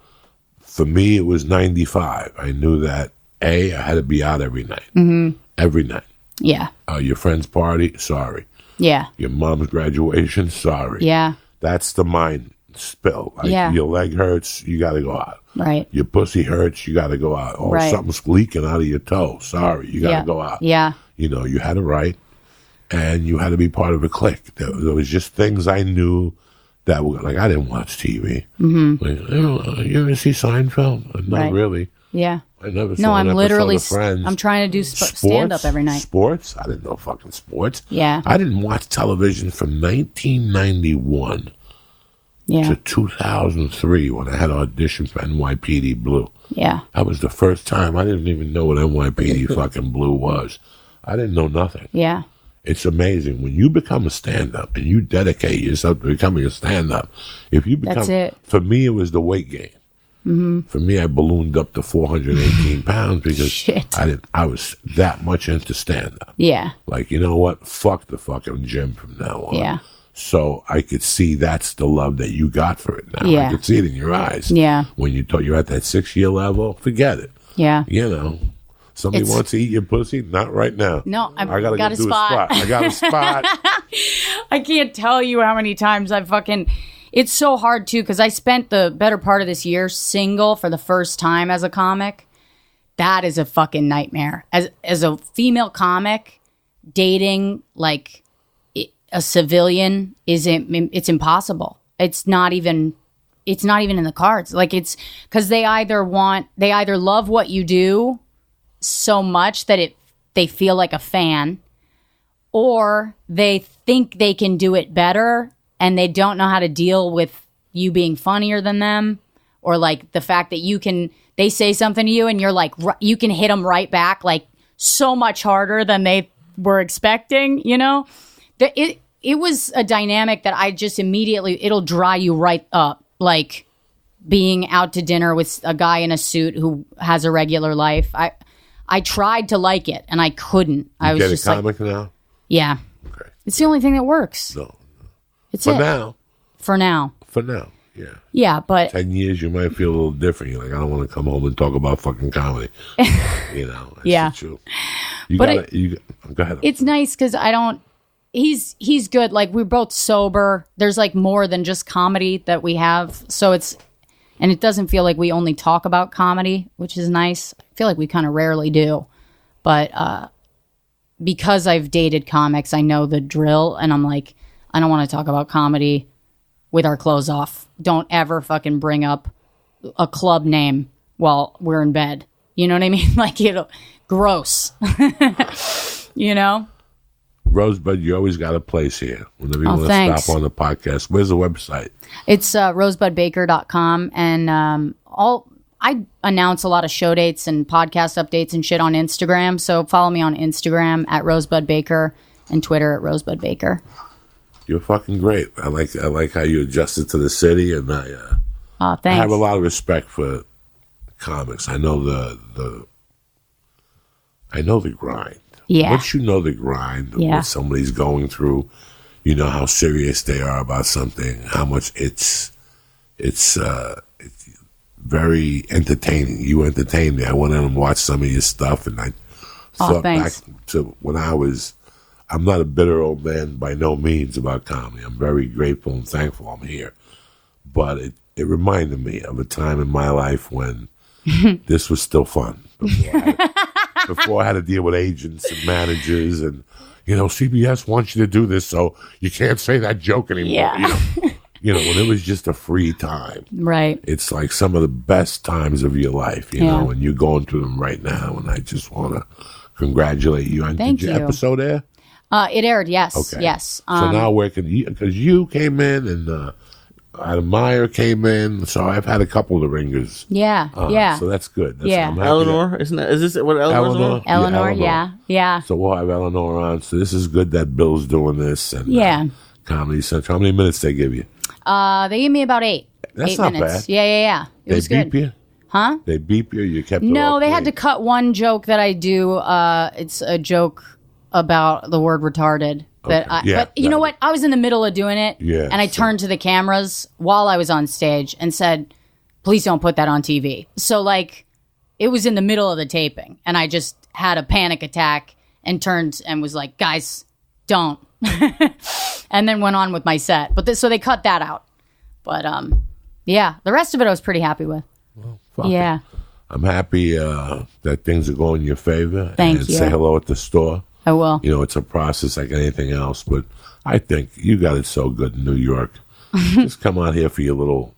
for me it was 95. I knew that I had to be out every night. Every night. Yeah. Your friend's party, sorry. Yeah. Your mom's graduation, sorry. Yeah. That's the mind spill. Like your leg hurts, you got to go out. Right. Your pussy hurts, you got to go out. Or something's leaking out of your toe. Sorry, you got to go out. Yeah. You know, you had a right. and you had to be part of a clique. There was just things I knew that were like, I didn't watch TV. Mm-hmm. Like, you ever see Seinfeld? Not really. Yeah. I never saw No, I'm literally. Friends. I'm trying to do stand up every night. Sports? I didn't know fucking sports. Yeah. I didn't watch television from 1991 to 2003 when I had auditioned for NYPD Blue. Yeah. That was the first time. I didn't even know what NYPD fucking Blue was. I didn't know nothing. Yeah. It's amazing when you become a stand-up and you dedicate yourself to becoming a stand-up. If you become, that's it. For me, it was the weight gain. Mm-hmm. For me, I ballooned up to 418 pounds because I was that much into stand-up. Yeah. Like, you know what? Fuck the fucking gym from now on. Yeah. So I could see that's the love that you got for it now. Yeah. I could see it in your eyes. Yeah. When you thought you're at that 6-year level, forget it. Yeah. You know. Somebody wants to eat your pussy? Not right now. No, I gotta got a spot. I got a spot. I can't tell you how many times I've fucking... It's so hard, too, because I spent the better part of this year single for the first time as a comic. That is a fucking nightmare. As a female comic, dating, like, a civilian, it's impossible. It's not even in the cards. Like, it's... Because they either love what you do so much that they feel like a fan, or they think they can do it better and they don't know how to deal with you being funnier than them, or like the fact that they say something to you and you're like, you can hit them right back like so much harder than they were expecting, you know? It was a dynamic that I just immediately, it'll dry you right up. Like being out to dinner with a guy in a suit who has a regular life. I tried to like it, and I couldn't. I was just comic now? Yeah. Okay. It's the only thing that works. No. It's For now. For now. For now, yeah. Yeah, but... 10 years, you might feel a little different. You're like, I don't want to come home and talk about fucking comedy. You know? That's yeah. True. Go ahead. It's nice, because I don't... He's good. Like, we're both sober. There's, like, more than just comedy that we have. So it's... And it doesn't feel like we only talk about comedy, which is nice. I feel like we kind of rarely do. But because I've dated comics, I know the drill. And I'm like, I don't want to talk about comedy with our clothes off. Don't ever fucking bring up a club name while we're in bed. You know what I mean? Like, gross. You know? Rosebud, you always got a place here. Whenever you want to stop on the podcast, where's the website? It's rosebudbaker.com, and I announce a lot of show dates and podcast updates and shit on Instagram. So follow me on Instagram at rosebudbaker and Twitter at rosebudbaker. You're fucking great. I like how you adjusted to the city, and thanks. I have a lot of respect for comics. I know the grind. Yeah. Once you know the grind of what somebody's going through, you know how serious they are about something, how much it's very entertaining. You entertain me. I went in and watched some of your stuff, and I thought back to when I'm not a bitter old man by no means about comedy. I'm very grateful and thankful I'm here. But it reminded me of a time in my life when this was still fun. Before I had to deal with agents and managers, and CBS wants you to do this, so you can't say that joke anymore. Yeah. When it was just a free time. Right. It's like some of the best times of your life, you know, and you're going through them right now, and I just want to congratulate you. Thank you. Episode air? It aired, yes. Okay. Yes. So now where can you, because you came in and Adam Meyer came in, so I've had a couple of the ringers. Yeah, So that's good. Yeah. Eleanor, is this what Eleanor's on? Eleanor, yeah. So we'll have Eleanor on. So this is good that Bill's doing this. And, Comedy Central. How many minutes they give you? They gave me about 8. That's 8 not minutes. bad. Yeah. It was good. They beep you? Huh? They beep you? You kept it No, all they clean? had to cut one joke that I do. It's a joke about the word retarded. But you know what? I was in the middle of doing it, and I turned to the cameras while I was on stage and said, please don't put that on TV. So, like, it was in the middle of the taping, and I just had a panic attack and turned and was like, guys, don't. And then went on with my set. But so they cut that out. But, the rest of it I was pretty happy with. Well, yeah. I'm happy that things are going in your favor. Thank and you. Say hello at the store. I will. You know, it's a process like anything else, but I think you got it so good in New York. Just come out here for your little,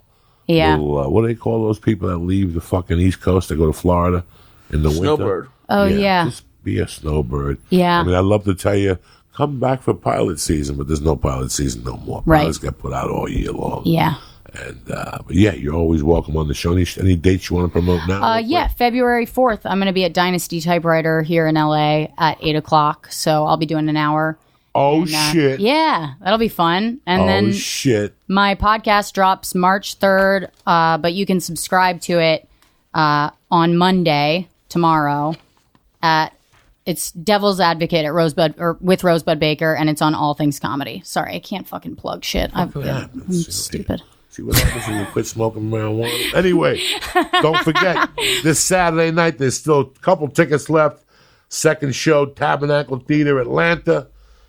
what do they call those people that leave the fucking East Coast to go to Florida in the winter? Snowbird. Oh, yeah. Just be a snowbird. Yeah. I mean, I'd love to tell you, come back for pilot season, but there's no pilot season no more. Right. Pilots get put out all year long. Yeah. And, but yeah, you're always welcome on the show. Any dates you want to promote now? Yeah, February 4th, I'm going to be at Dynasty Typewriter here in LA at 8 o'clock. So I'll be doing an hour. Oh, shit. Yeah, that'll be fun. And then shit. My podcast drops March 3rd, but you can subscribe to it on Monday, tomorrow, it's Devil's Advocate at Rosebud, or with Rosebud Baker, and it's on All Things Comedy. Sorry, I can't fucking plug shit. I'm stupid. See what happens when you quit smoking marijuana. Anyway, don't forget, this Saturday night, there's still a couple tickets left. Second show, Tabernacle Theater, Atlanta.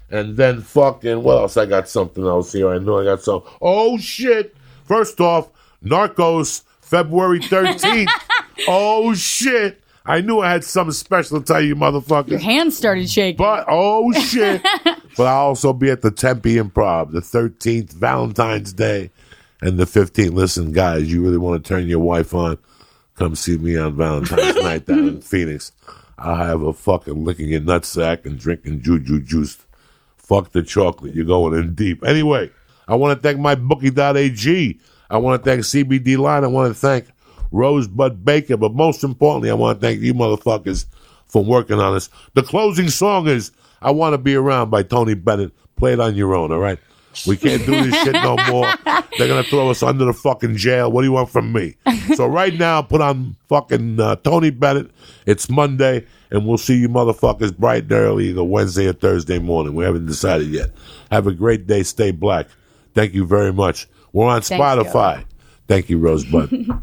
And then fucking, what else? I got something else here. I know I got some. Oh, shit. First off, Narcos, February 13th. Oh, shit. I knew I had something special to tell you, motherfuckers. Your hands started shaking. But, oh, shit. But I'll also be at the Tempe Improv, the 13th, Valentine's Day, and the 15th. Listen, guys, you really want to turn your wife on? Come see me on Valentine's night down in Phoenix. I'll have a fucking licking your nutsack and drinking juju juice. Fuck the chocolate. You're going in deep. Anyway, I want to thank my bookie.ag. I want to thank CBD Line. I want to thank Rosebud Baker. But most importantly, I want to thank you motherfuckers for working on this. The closing song is I Want to Be Around by Tony Bennett. Play it on your own, all right? We can't do this shit no more. They're going to throw us under the fucking jail. What do you want from me? So right now, put on fucking Tony Bennett. It's Monday, and we'll see you motherfuckers bright and early either Wednesday or Thursday morning. We haven't decided yet. Have a great day. Stay black. Thank you very much. We're on Spotify. Thank you, Rosebud.